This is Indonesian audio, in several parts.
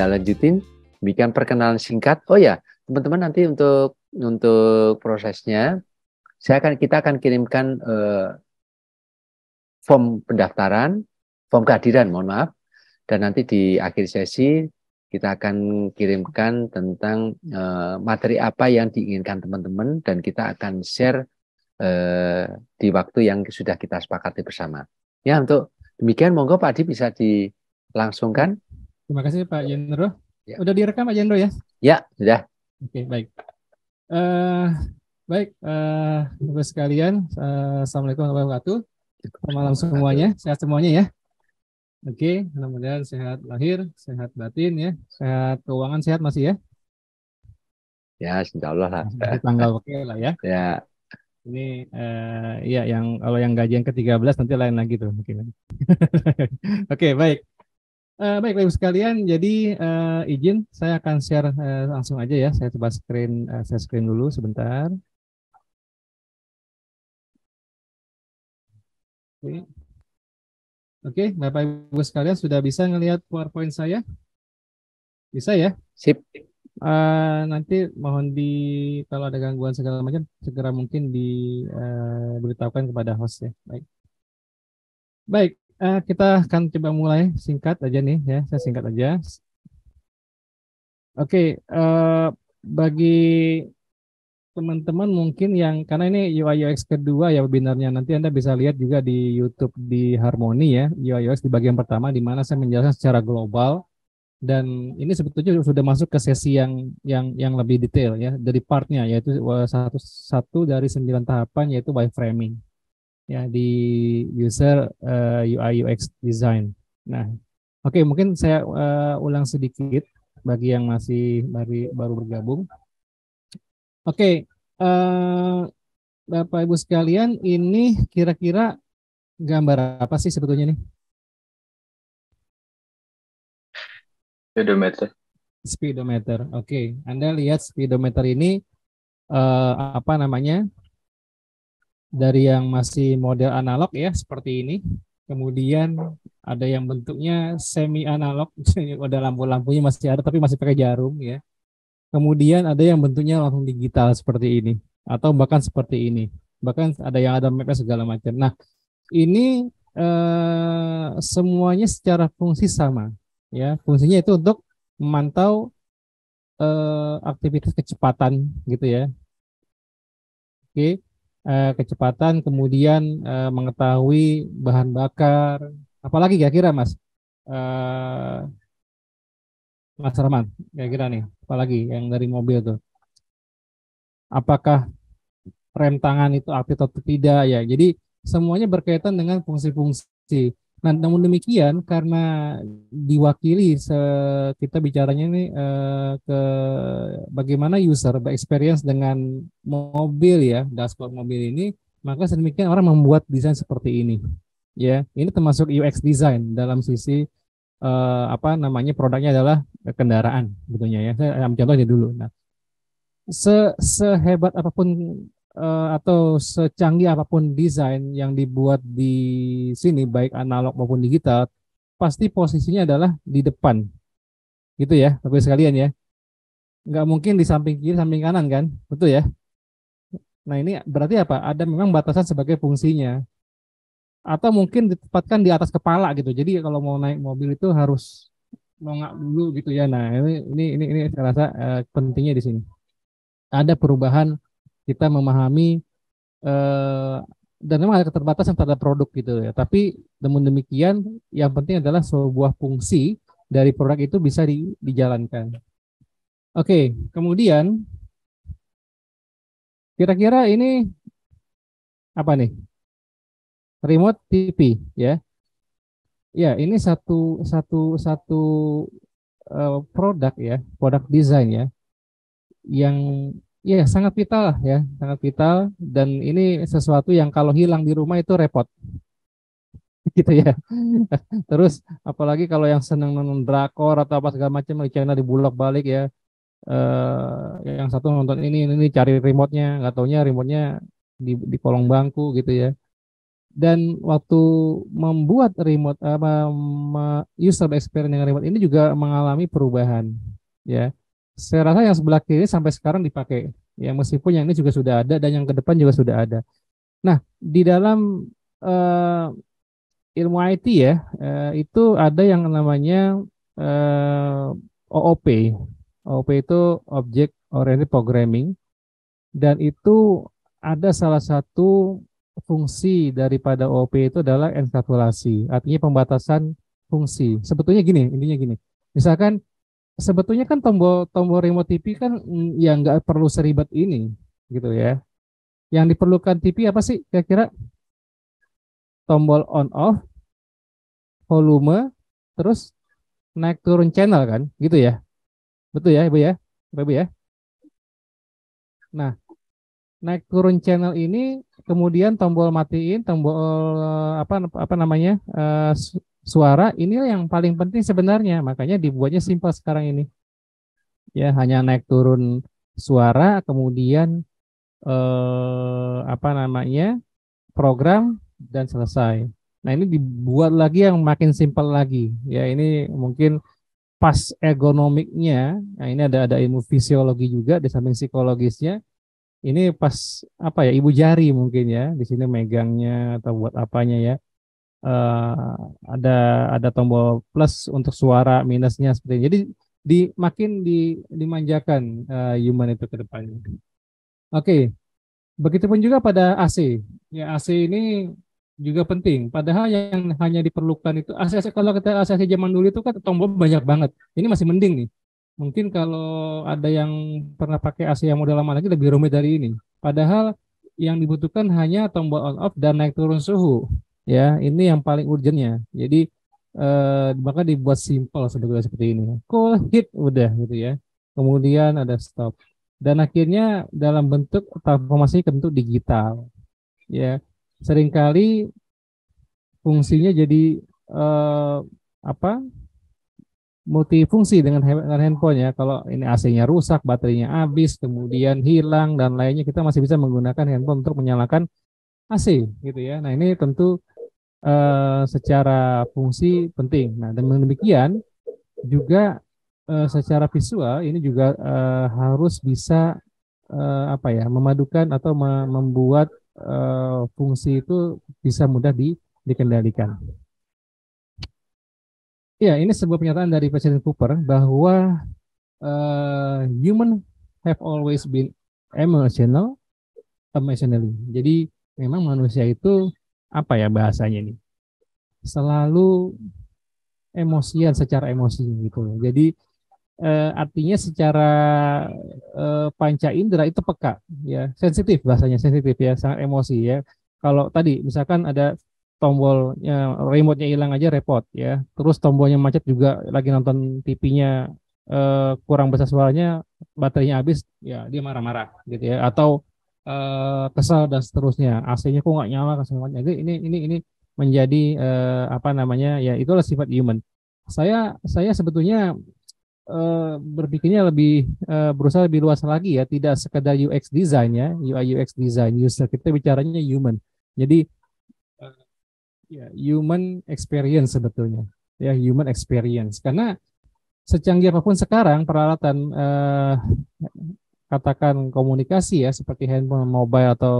lanjutin. Demikian perkenalan singkat. Oh ya, teman-teman, nanti untuk prosesnya kita akan kirimkan form pendaftaran, form kehadiran, mohon maaf. Dan nanti di akhir sesi kita akan kirimkan tentang materi apa yang diinginkan teman-teman, dan kita akan share di waktu yang sudah kita sepakati bersama. Ya, untuk demikian monggo Pak Adi bisa dilangsungkan. Terima kasih Pak Jendro. Ya. Udah direkam Pak Jendro ya? Ya, sudah. Oke, baik. Baik, Bapak sekalian, Assalamualaikum warahmatullahi wabarakatuh. Selamat malam semuanya, sehat semuanya ya. Oke, mudah-mudahan sehat lahir, sehat batin ya, sehat keuangan sehat masih ya. Ya, insya Allah lah. Masih tanggal oke lah ya. Ya. Ini ya yang kalau yang gajian ke-13 nanti lain lagi tuh mungkin. Oke, baik. Baik Bapak sekalian, jadi izin saya akan share langsung aja ya. Saya coba saya screen dulu sebentar. Oke, Bapak Ibu sekalian sudah bisa ngelihat PowerPoint saya? Bisa ya? Sip. Nanti mohon kalau ada gangguan segala macam segera mungkin diberitahukan kepada host ya. Baik, kita akan coba mulai singkat aja nih ya. Saya singkat aja. Oke, bagi teman-teman mungkin karena ini UI UX kedua ya webinarnya, nanti Anda bisa lihat juga di YouTube di Harmony ya, UI UX di bagian pertama di mana saya menjelaskan secara global. Dan ini sebetulnya sudah masuk ke sesi yang lebih detail ya dari partnya, yaitu satu dari 9 tahapan, yaitu wireframing ya di user UI UX design. Nah, oke, mungkin saya ulang sedikit bagi yang masih baru bergabung. Oke, Bapak Ibu sekalian, ini kira-kira gambar apa sih sebetulnya nih? Speedometer. Speedometer. Oke, Anda lihat speedometer ini apa namanya? Dari yang masih model analog ya seperti ini. Kemudian ada yang bentuknya semi analog, ada lampu-lampunya masih ada tapi masih pakai jarum ya. Kemudian ada yang bentuknya langsung digital seperti ini atau bahkan seperti ini. Bahkan ada yang ada mapnya segala macam. Nah, ini semuanya secara fungsi sama ya. Fungsinya itu untuk memantau aktivitas kecepatan gitu ya. Oke, kecepatan, kemudian mengetahui bahan bakar, apalagi kira-kira Mas, Mas Rahman, kira-kira nih, apalagi yang dari mobil tuh, apakah rem tangan itu aktif atau tidak ya. Jadi semuanya berkaitan dengan fungsi-fungsi. Nah, namun demikian karena diwakili kita bicaranya ini ke bagaimana user bereksperience dengan mobil ya, dashboard mobil ini, maka sedemikian orang membuat desain seperti ini. Ya, ini termasuk UX design dalam sisi apa namanya produknya adalah kendaraan betulnya ya. Saya ambil contohnya dulu. Nah, sehebat apapun atau secanggih apapun desain yang dibuat di sini, baik analog maupun digital, pasti posisinya adalah di depan, gitu ya, Bapak sekalian ya. Nggak mungkin di samping kiri, samping kanan kan, betul ya. Nah ini berarti apa? Ada memang batasan sebagai fungsinya, atau mungkin ditempatkan di atas kepala gitu. Jadi kalau mau naik mobil itu harus nongak dulu gitu ya. Nah ini saya rasa pentingnya di sini. Ada perubahan kita memahami dan memang ada keterbatasan pada produk gitu ya. Tapi namun demikian yang penting adalah sebuah fungsi dari produk itu bisa dijalankan. Oke, kemudian kira-kira ini apa nih? Remote TV ya. Ya, ini satu produk ya, produk desain ya, yang ya sangat vital lah ya, sangat vital, dan ini sesuatu yang kalau hilang di rumah itu repot. Gitu ya. Terus apalagi kalau yang senang nonton drakor atau apa segala macam di channel dibulak-balik ya. Yang satu nonton ini cari remote-nya, nggak taunya remote-nya di kolong bangku gitu ya. Dan waktu membuat remote user experience dengan remote ini juga mengalami perubahan, ya. Saya rasa yang sebelah kiri sampai sekarang dipakai, ya, meskipun yang ini juga sudah ada dan yang ke depan juga sudah ada. Nah, di dalam ilmu IT ya, itu ada yang namanya OOP. OOP itu Object Oriented Programming, dan itu ada salah satu fungsi daripada OOP itu adalah enkapsulasi, artinya pembatasan fungsi. Sebetulnya gini, intinya gini. Misalkan sebetulnya kan tombol remote TV kan ya nggak perlu seribet ini, gitu ya. Yang diperlukan TV apa sih kira-kira? Tombol on off, volume, terus naik turun channel kan, gitu ya. Betul ya, Ibu ya? Ibu ya? Nah, naik turun channel ini kemudian tombol matiin, tombol apa namanya? Suara ini yang paling penting sebenarnya. Makanya dibuatnya simpel sekarang ini. Ya, hanya naik turun suara, kemudian apa namanya? Program dan selesai. Nah, ini dibuat lagi yang makin simpel lagi. Ya, ini mungkin pas ergonomiknya. Nah, ini ada ilmu fisiologi juga di samping psikologisnya. Ini pas apa ya, ibu jari mungkin ya di sini megangnya atau buat apanya ya. Eh, ada ada tombol plus untuk suara, minusnya seperti ini. Jadi makin dimanjakan human itu ke depannya. Oke, begitupun juga pada AC. Ya, AC ini juga penting. Padahal yang hanya diperlukan itu AC, kalau kita AC zaman dulu itu kan tombol banyak banget. Ini masih mending nih. Mungkin kalau ada yang pernah pakai AC yang model lama lagi lebih rumit dari ini. Padahal yang dibutuhkan hanya tombol on off dan naik turun suhu. Ya, ini yang paling urgentnya. Jadi maka dibuat simple sebetulnya seperti ini. Cool, hit, udah gitu ya. Kemudian ada stop. Dan akhirnya dalam bentuk transformasi ke bentuk digital. Ya, seringkali fungsinya jadi apa? Multifungsi dengan handphone ya. Kalau ini AC-nya rusak, baterainya habis, kemudian hilang dan lainnya, kita masih bisa menggunakan handphone untuk menyalakan AC gitu ya. Nah, ini tentu secara fungsi penting. Nah, dan demikian juga secara visual ini juga harus bisa apa ya, memadukan atau membuat fungsi itu bisa mudah dikendalikan. Ya, ini sebuah pernyataan dari Presiden Cooper bahwa human have always been emotionally. Jadi memang manusia itu apa ya bahasanya ini? Selalu emosian secara emosi gitu. Jadi artinya secara panca indera itu peka ya, sensitif, bahasanya sensitif ya, sangat emosi ya. Kalau tadi misalkan ada tombolnya, remote-nya hilang aja repot ya, terus tombolnya macet juga, lagi nonton TV-nya kurang besar suaranya, baterainya habis ya, dia marah-marah gitu ya, atau kesal dan seterusnya, AC-nya kok nggak nyala kesemuanya. Jadi ini menjadi apa namanya ya, itulah sifat human. Saya sebetulnya berpikirnya lebih berusaha lebih luas lagi ya, tidak sekedar UX design ya, UI UX design user, kita bicaranya human. Jadi ya, human experience sebetulnya ya, human experience, karena secanggih apapun sekarang peralatan katakan komunikasi ya, seperti handphone, mobile atau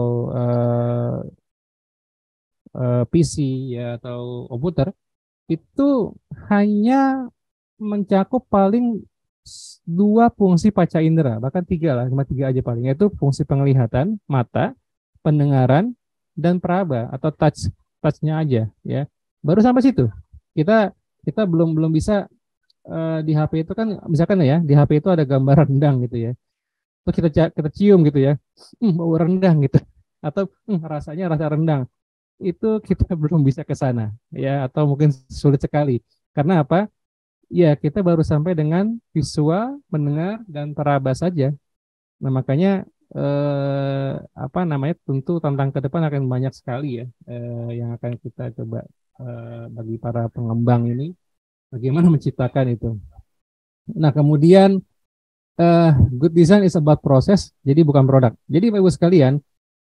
PC ya atau komputer, itu hanya mencakup paling dua fungsi panca indera, bahkan tiga lah, cuma tiga aja paling, yaitu fungsi penglihatan, mata, pendengaran, dan peraba atau touchnya aja ya. Baru sampai situ. Kita kita belum bisa di HP itu kan, misalkan ya, di HP itu ada gambar rendang gitu ya. Terus kita cium gitu ya. Bau rendang gitu. Atau rasanya rasa rendang. Itu kita belum bisa ke sana ya, atau mungkin sulit sekali. Karena apa? Ya, kita baru sampai dengan visual, mendengar, dan peraba saja. Nah, makanya apa namanya, tentu tantangan ke depan akan banyak sekali ya, yang akan kita coba bagi para pengembang ini, bagaimana menciptakan itu. Nah, kemudian good design is about proses, jadi bukan produk. Jadi Bapak Ibu sekalian,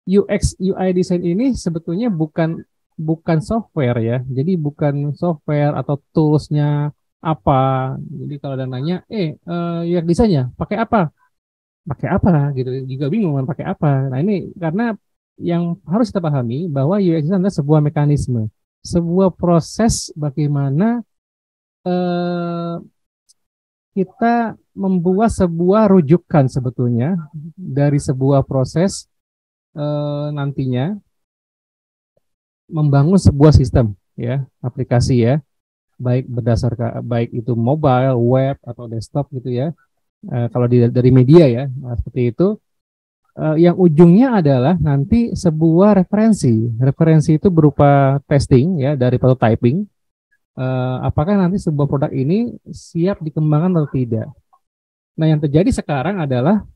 UX UI design ini sebetulnya bukan bukan software ya. Jadi bukan software atau toolsnya apa. Jadi kalau ada nanya, UX desainnya pakai apa? Pakai apa gitu. Juga bingung kan pakai apa. Nah ini karena yang harus kita pahami bahwa UX design adalah sebuah mekanisme, sebuah proses bagaimana eh, kita membuat sebuah rujukan sebetulnya dari sebuah proses nantinya membangun sebuah sistem ya aplikasi ya baik berdasarkan baik itu mobile, web atau desktop gitu ya. Kalau dari media ya seperti itu. Yang ujungnya adalah nanti sebuah referensi. Referensi itu berupa testing ya dari prototyping. Apakah nanti sebuah produk ini siap dikembangkan atau tidak. Nah yang terjadi sekarang adalah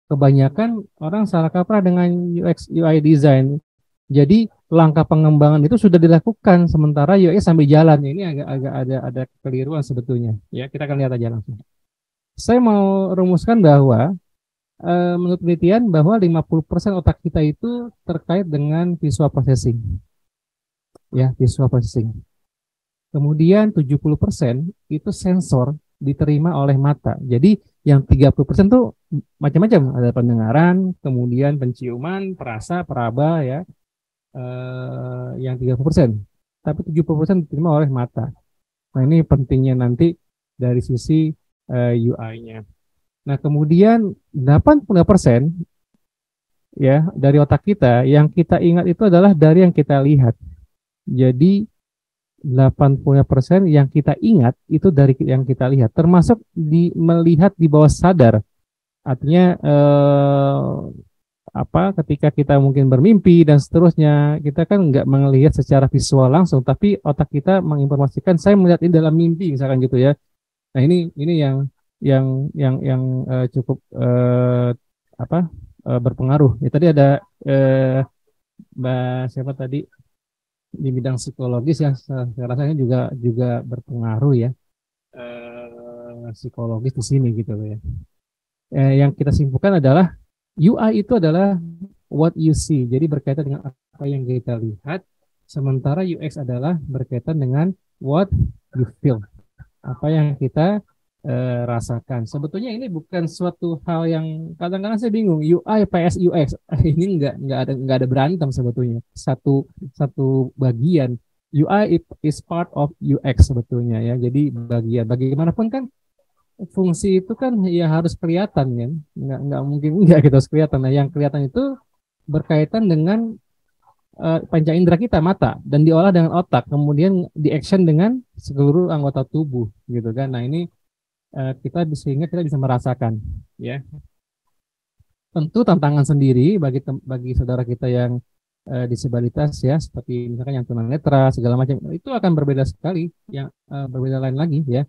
kebanyakan orang salah kaprah dengan UX UI design. Jadi langkah pengembangan itu sudah dilakukan sementara UX sambil jalan. Ini agak ada kekeliruan sebetulnya. Ya kita akan lihat aja langsung. Saya mau rumuskan bahwa menurut penelitian bahwa 50% otak kita itu terkait dengan visual processing. Ya, visual processing. Kemudian 70% itu sensor diterima oleh mata. Jadi yang 30% tuh macam-macam, ada pendengaran, kemudian penciuman, perasa, peraba ya. Yang 30%. Tapi 70% diterima oleh mata. Nah, ini pentingnya nanti dari sisi UI-nya. Nah, kemudian 80% ya dari otak kita yang kita ingat itu adalah dari yang kita lihat. Jadi 80% yang kita ingat itu dari yang kita lihat, termasuk melihat di bawah sadar. Artinya ketika kita mungkin bermimpi dan seterusnya, kita kan nggak melihat secara visual langsung, tapi otak kita menginformasikan saya melihat ini dalam mimpi misalkan gitu ya. Nah, ini yang cukup berpengaruh. Ya, tadi ada Mbak siapa tadi di bidang psikologis ya, saya rasanya juga berpengaruh ya psikologis di sini gitu ya. Yang kita simpulkan adalah UI itu adalah what you see, jadi berkaitan dengan apa yang kita lihat, sementara UX adalah berkaitan dengan what you feel, apa yang kita rasakan. Sebetulnya ini bukan suatu hal yang kadang-kadang saya bingung UI vs UX. Ini nggak ada berantem sebetulnya. Satu bagian UI is part of UX sebetulnya ya. Jadi bagaimanapun kan fungsi itu kan ya harus kelihatan kan. Nggak mungkin nggak kita harus kelihatan. Nah yang kelihatan itu berkaitan dengan panca indera kita mata dan diolah dengan otak, kemudian di action dengan seluruh anggota tubuh gitu kan. Nah ini sehingga kita bisa merasakan ya. Tentu tantangan sendiri bagi saudara kita yang disabilitas ya, seperti misalkan yang tunanetra segala macam, itu akan berbeda sekali, yang berbeda lain lagi ya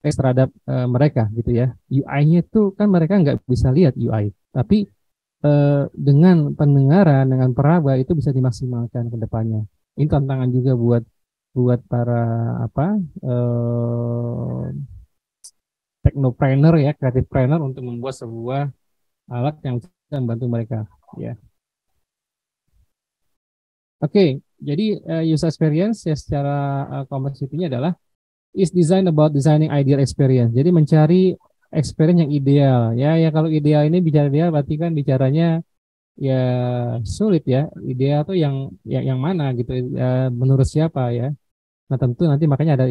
terhadap mereka gitu ya. UI-nya itu kan mereka nggak bisa lihat UI, tapi dengan pendengaran, dengan peraba itu bisa dimaksimalkan ke depannya. Ini tantangan juga buat para technopreneur ya, creative planner untuk membuat sebuah alat yang bisa membantu mereka ya. Oke, jadi user experience ya secara komposisinya adalah is design about designing ideal experience. Jadi mencari experience yang ideal ya. Ya kalau ideal ini bicara dia berarti kan bicaranya ya sulit ya. Ideal tuh yang mana gitu menurut siapa ya. Nah, tentu nanti makanya ada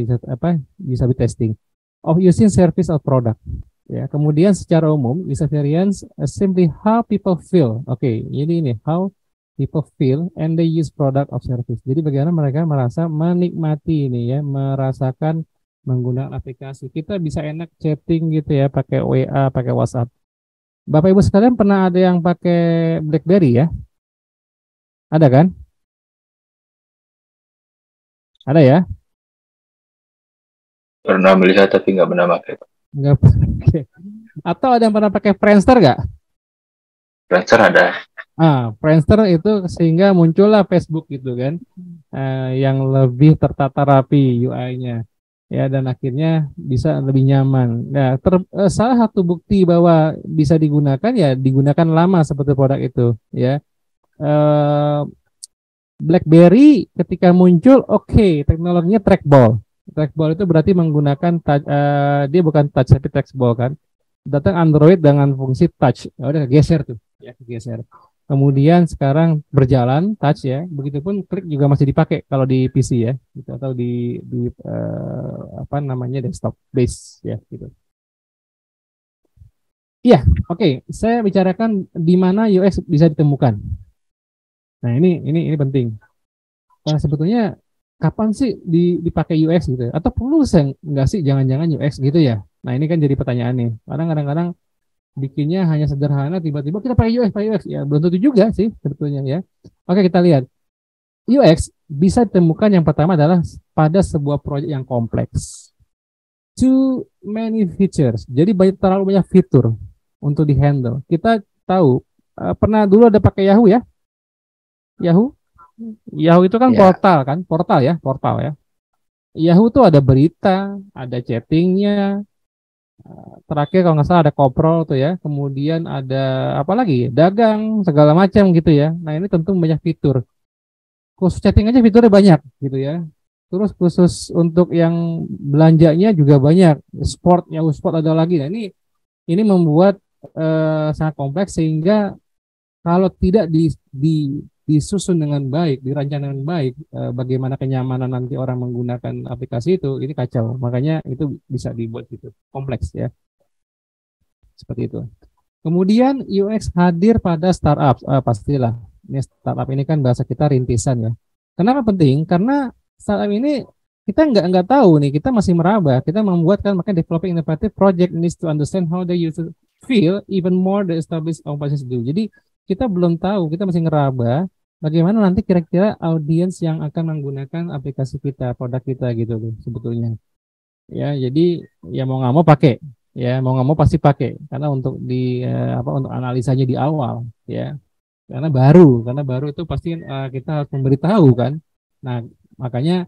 bisa testing of using service or product. Ya, kemudian secara umum user experience simply how people feel. Oke, ini how people feel and they use product of service. Jadi bagaimana mereka merasa menikmati ini ya, merasakan menggunakan aplikasi. Kita bisa enak chatting gitu ya, pakai WA, pakai WhatsApp. Bapak Ibu sekalian pernah ada yang pakai BlackBerry ya? Ada kan? Ada ya? Pernah melihat tapi nggak pernah pakai. Nggak pakai. Atau ada yang pernah pakai Friendster nggak? Friendster ada. Friendster itu sehingga muncullah Facebook gitu kan, yang lebih tertata rapi UI-nya, ya dan akhirnya bisa lebih nyaman. Nah, salah satu bukti bahwa bisa digunakan ya digunakan lama seperti produk itu, ya. BlackBerry ketika muncul, oke, teknologinya trackball. Trackball itu berarti menggunakan dia bukan touch tapi trackball kan. Datang Android dengan fungsi touch. Ya udah geser tuh, ya geser. Kemudian sekarang berjalan touch ya. Begitupun klik juga masih dipakai kalau di PC ya, gitu, atau di apa namanya desktop base ya gitu. Iya, oke. Saya bicarakan di mana UX bisa ditemukan. Nah, ini penting. Nah, sebetulnya kapan sih dipakai UX gitu? Atau perlu nggak sih jangan-jangan UX gitu ya? Nah, ini kan jadi pertanyaan nih. Kadang-kadang bikinnya hanya sederhana, tiba-tiba kita pakai UX. Ya, belum tentu juga sih sebetulnya ya. Oke, kita lihat. UX bisa ditemukan yang pertama adalah pada sebuah proyek yang kompleks. Too many features. Jadi terlalu banyak fitur untuk dihandle. Kita tahu, pernah dulu ada pakai Yahoo ya? Yahoo itu kan Ya, portal ya. Yahoo tuh ada berita, ada chattingnya, terakhir kalau nggak salah ada koprol tuh ya, kemudian ada apa lagi, dagang, segala macam gitu ya. Nah ini tentu banyak fitur. Khusus chatting aja fiturnya banyak gitu ya. Terus khusus untuk yang belanjanya juga banyak. Yahoo Sport ada lagi. Nah ini membuat sangat kompleks sehingga kalau tidak disusun dengan baik, dirancang dengan baik, bagaimana kenyamanan nanti orang menggunakan aplikasi itu, ini kacau. Makanya itu bisa dibuat gitu, kompleks ya, seperti itu. Kemudian UX hadir pada startup, pastilah. Ini startup ini kan bahasa kita rintisan ya. Kenapa penting? Karena startup ini kita nggak tahu nih, kita masih meraba, kita membuatkan makanya developing innovative project needs to understand how they use feel even more the established organizations do. Jadi kita belum tahu, kita masih ngeraba bagaimana nanti kira-kira audiens yang akan menggunakan aplikasi kita, produk kita gitu loh sebetulnya. Ya, jadi ya mau nggak mau pakai, ya mau nggak mau pasti pakai karena untuk untuk analisanya di awal ya. Karena baru itu pasti kita harus memberitahu kan. Nah, makanya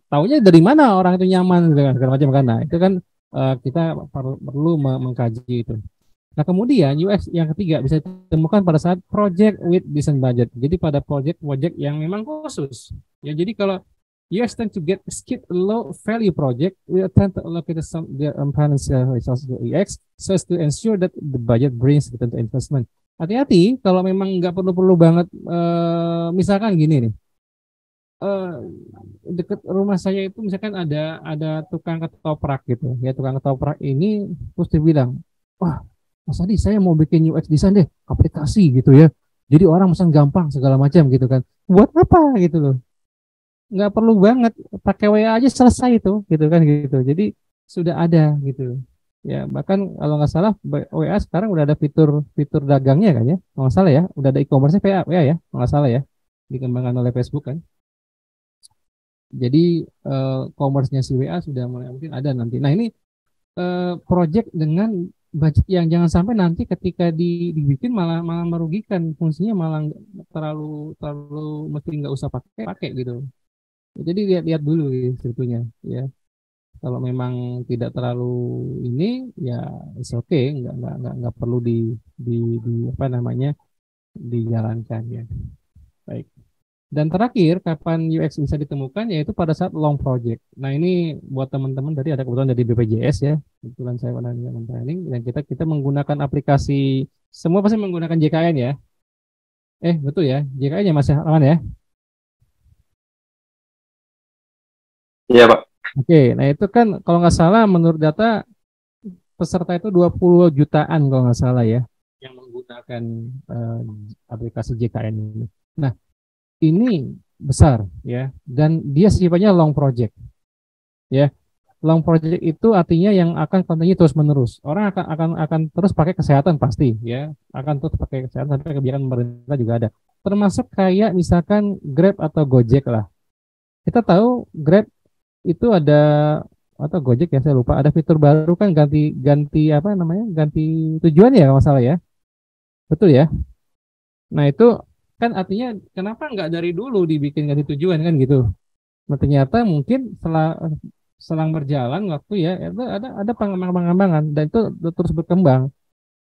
taunya dari mana orang itu nyaman dengan segala macam karena itu kan kita perlu mengkaji itu. Nah, kemudian UX yang ketiga bisa ditemukan pada saat project with decent budget. Jadi pada project yang memang khusus. Ya, jadi kalau UX tend to get skip low value project, we tend to allocate some their financial resources to UX so as to ensure that the budget brings return to investment. Hati-hati kalau memang nggak perlu-perlu banget, misalkan gini nih, deket rumah saya itu misalkan ada tukang ketoprak gitu, ya tukang ketoprak ini terus dia bilang, wah Mas Adi, saya mau bikin UX design deh, aplikasi gitu ya. Jadi orang pesan gampang segala macam gitu kan. Buat apa gitu loh? Nggak perlu banget, pakai WA aja selesai itu, gitu kan gitu. Jadi sudah ada gitu. Ya bahkan kalau nggak salah WA sekarang udah ada fitur dagangnya kan ya, kalau nggak salah ya, udah ada e-commerce-nya WA ya, kalau nggak salah ya, dikembangkan oleh Facebook kan. Jadi commerce-nya si WA sudah mulai mungkin ada nanti. Nah ini project dengan budget yang jangan sampai nanti ketika dibikin malah merugikan, fungsinya malah terlalu mesti nggak usah pakai gitu. Jadi lihat-lihat dulu ya, sebetulnya ya. Kalau memang tidak terlalu ini ya it's okay, nggak perlu di apa namanya dijalankan ya. Baik. Dan terakhir, kapan UX bisa ditemukan yaitu pada saat long project. Nah ini buat teman-teman tadi ada kebetulan dari BPJS ya, kebetulan saya pernah training dan kita menggunakan aplikasi, semua pasti menggunakan JKN ya. Betul ya, JKN ya Mas aman ya. Iya, Pak. Oke, nah itu kan kalau nggak salah menurut data peserta itu 20 jutaan kalau nggak salah ya yang menggunakan aplikasi JKN ini. Nah ini besar ya dan dia sifatnya long project ya. Long project itu artinya yang akan continue terus menerus. Orang akan terus pakai kesehatan pasti ya, akan terus pakai kesehatan sampai kebijakan pemerintah juga ada. Termasuk kayak misalkan Grab atau Gojek lah. Kita tahu Grab itu ada atau Gojek ya saya lupa, ada fitur baru kan ganti apa namanya? Ganti tujuan ya kalau salah ya. Betul ya? Nah, itu kan artinya kenapa nggak dari dulu dibikin ganti tujuan kan gitu. Nah, ternyata mungkin selang berjalan waktu ya ada pengembangan dan itu terus berkembang.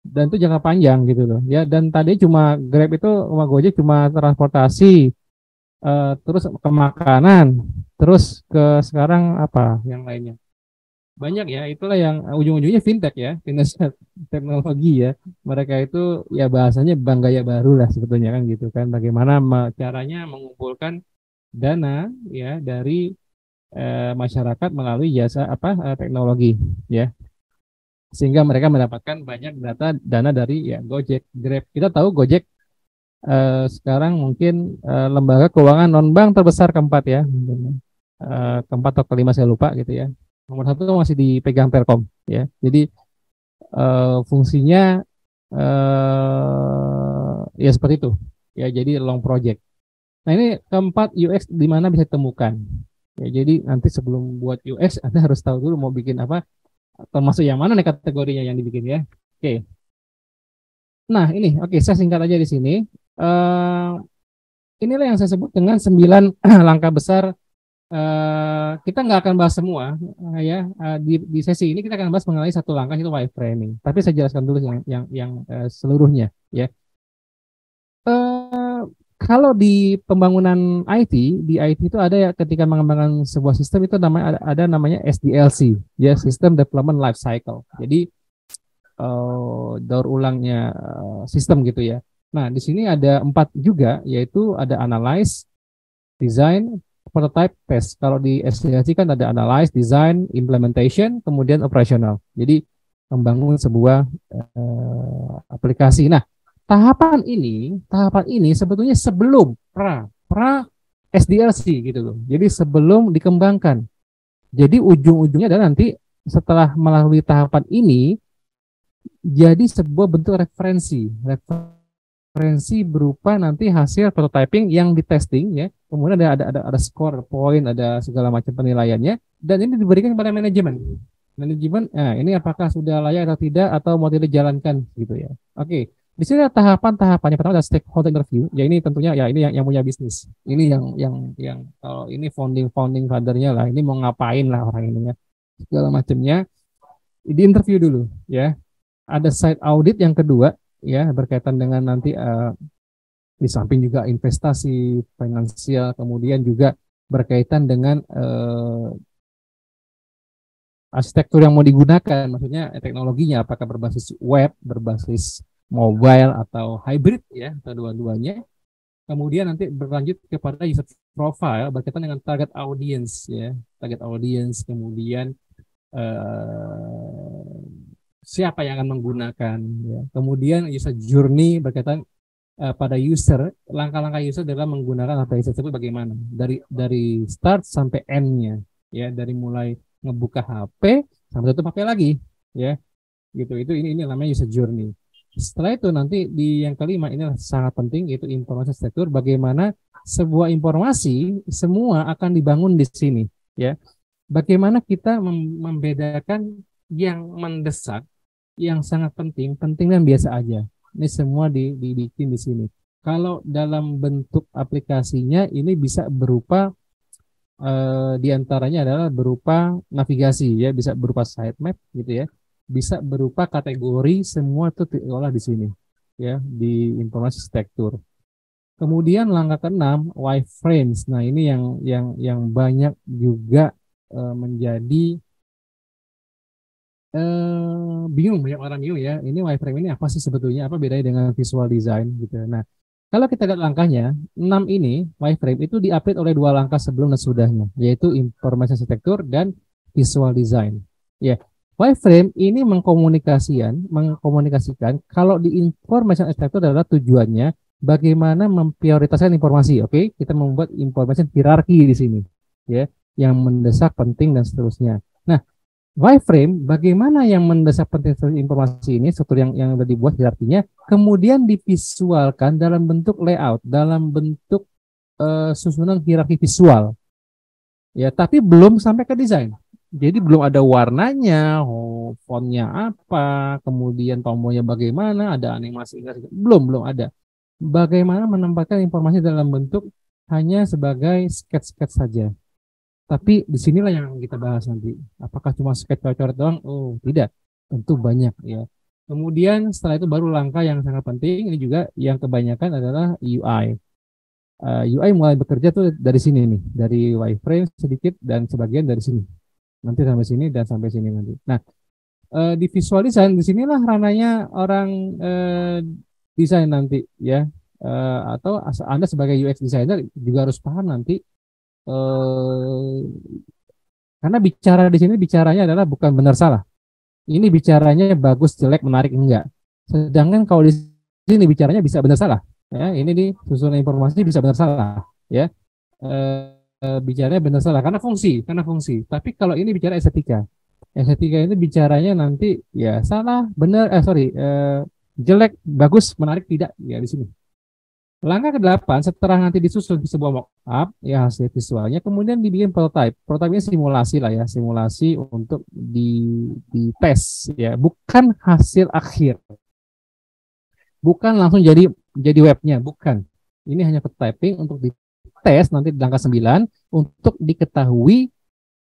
dan itu jangka panjang gitu loh ya. Dan tadi cuma Grab itu sama Gojek cuma transportasi, terus ke makanan, terus ke sekarang apa yang lainnya banyak ya. Itulah yang ujung-ujungnya fintech ya, fintech teknologi ya. Mereka itu ya bahasanya bank gaya baru lah sebetulnya kan gitu kan. Bagaimana caranya mengumpulkan dana ya dari masyarakat melalui jasa apa teknologi ya, sehingga mereka mendapatkan banyak dana dari ya Gojek, Grab. Kita tahu Gojek sekarang mungkin lembaga keuangan non bank terbesar keempat ya, keempat atau kelima saya lupa gitu ya. Nomor satu masih dipegang Telkom ya. Jadi fungsinya ya seperti itu ya. Jadi long project. Nah ini keempat UX di mana bisa ditemukan. Ya, jadi nanti sebelum buat UX Anda harus tahu dulu mau bikin apa, termasuk yang mana nih kategorinya yang dibikin ya. Oke. Nah ini oke, saya singkat aja di sini. Inilah yang saya sebut dengan 9 langkah besar. Kita nggak akan bahas semua ya. Di sesi ini kita akan bahas mengenai satu langkah, itu wireframing. Tapi saya jelaskan dulu yang seluruhnya ya. Kalau di pembangunan IT, di IT itu ada ya, ketika mengembangkan sebuah sistem itu ada namanya SDLC ya, System Development Life Cycle. Jadi daur ulangnya sistem gitu ya. Nah di sini ada 4 juga, yaitu ada analyze, design, prototype, test. Kalau di SDLC kan ada analyze, design, implementation, kemudian operational. Jadi membangun sebuah aplikasi. Nah tahapan ini sebetulnya sebelum pra SDLC gitu loh. Jadi sebelum dikembangkan. Jadi ujung-ujungnya adalah nanti setelah melalui tahapan ini jadi sebuah bentuk referensi berupa nanti hasil prototyping yang di testing ya. Kemudian ada score point, ada segala macam penilaiannya, dan ini diberikan kepada manajemen. Nah ini apakah sudah layak atau tidak, atau mau tidak dijalankan gitu ya. Oke. Di sini ada tahapan-tahapannya. Pertama ada stakeholder interview. Ya ini tentunya ya ini yang punya bisnis. Ini yang kalau ini founding fathernya lah. Ini mau ngapain lah orang ini ya. Segala macamnya di interview dulu ya. Ada site audit yang kedua ya, berkaitan dengan nanti di samping juga investasi finansial, kemudian juga berkaitan dengan arsitektur yang mau digunakan, maksudnya teknologinya apakah berbasis web, berbasis mobile atau hybrid ya, atau dua-duanya. Kemudian nanti berlanjut kepada user profile berkaitan dengan target audience ya, kemudian siapa yang akan menggunakan ya. Kemudian user journey berkaitan pada user, langkah-langkah user dalam menggunakan aplikasi tersebut bagaimana dari start sampai end-nya ya, dari mulai ngebuka HP sampai tutup HP lagi ya gitu. Ini namanya user journey. Setelah itu nanti di yang kelima, ini sangat penting, yaitu informasi arsitektur. Bagaimana sebuah informasi semua akan dibangun di sini ya. Bagaimana kita membedakan yang mendesak, yang sangat penting dan biasa aja. Ini semua dibikin di sini. Kalau dalam bentuk aplikasinya ini bisa berupa diantaranya adalah berupa navigasi ya, bisa berupa sitemap gitu ya, bisa berupa kategori, semua itu diolah di sini ya, di informasi arsitektur. Kemudian langkah ke-6 wireframes. Nah ini yang banyak juga menjadi bingung, banyak orang bingung ya, ini wireframe ini apa sih sebetulnya, apa bedanya dengan visual design gitu. Nah kalau kita lihat langkahnya, 6 ini, wireframe itu diupdate oleh 2 langkah sebelum dan sudahnya, yaitu information architecture dan visual design. Ya, wireframe ini mengkomunikasikan kalau di information architecture adalah tujuannya bagaimana memprioritaskan informasi. Oke, kita membuat information hierarki di sini, ya, yang mendesak, penting dan seterusnya. Nah, wireframe, bagaimana yang mendesak penting informasi ini, struktur yang sudah dibuat hierarkinya, kemudian divisualkan dalam bentuk layout, dalam bentuk susunan hierarki visual. Ya, tapi belum sampai ke desain. Jadi belum ada warnanya, fontnya apa, kemudian tombolnya bagaimana, ada animasi, belum ada. Bagaimana menempatkan informasi dalam bentuk hanya sebagai sketch-sketch saja. Tapi disinilah yang kita bahas nanti. Apakah cuma sketch coret doang? Oh, tidak. Tentu banyak ya. Kemudian setelah itu baru langkah yang sangat penting, ini juga yang kebanyakan adalah UI. UI mulai bekerja tuh dari sini nih, dari wireframe sedikit dan sebagian dari sini. Nanti sampai sini dan sampai sini nanti. Nah, di visual design di sinilah rananya orang desain nanti ya. Atau Anda sebagai UX designer juga harus paham nanti karena bicara di sini bicaranya adalah bukan benar salah. Ini bicaranya bagus, jelek, menarik, enggak. Sedangkan kalau di sini bicaranya bisa benar salah. Ya, ini di susunan informasi bisa benar salah. Ya, bicaranya benar salah karena fungsi. Tapi kalau ini bicara estetika, estetika ini bicaranya nanti ya salah, benar, jelek, bagus, menarik, tidak. Ya di sini. Langkah ke-8 setelah nanti disusun sebuah mock-up ya hasil visualnya, kemudian dibikin prototype. Prototype-nya simulasi lah ya, simulasi untuk di tes ya, bukan hasil akhir. Bukan langsung jadi webnya, bukan. Ini hanya prototyping untuk dites nanti di langkah 9 untuk diketahui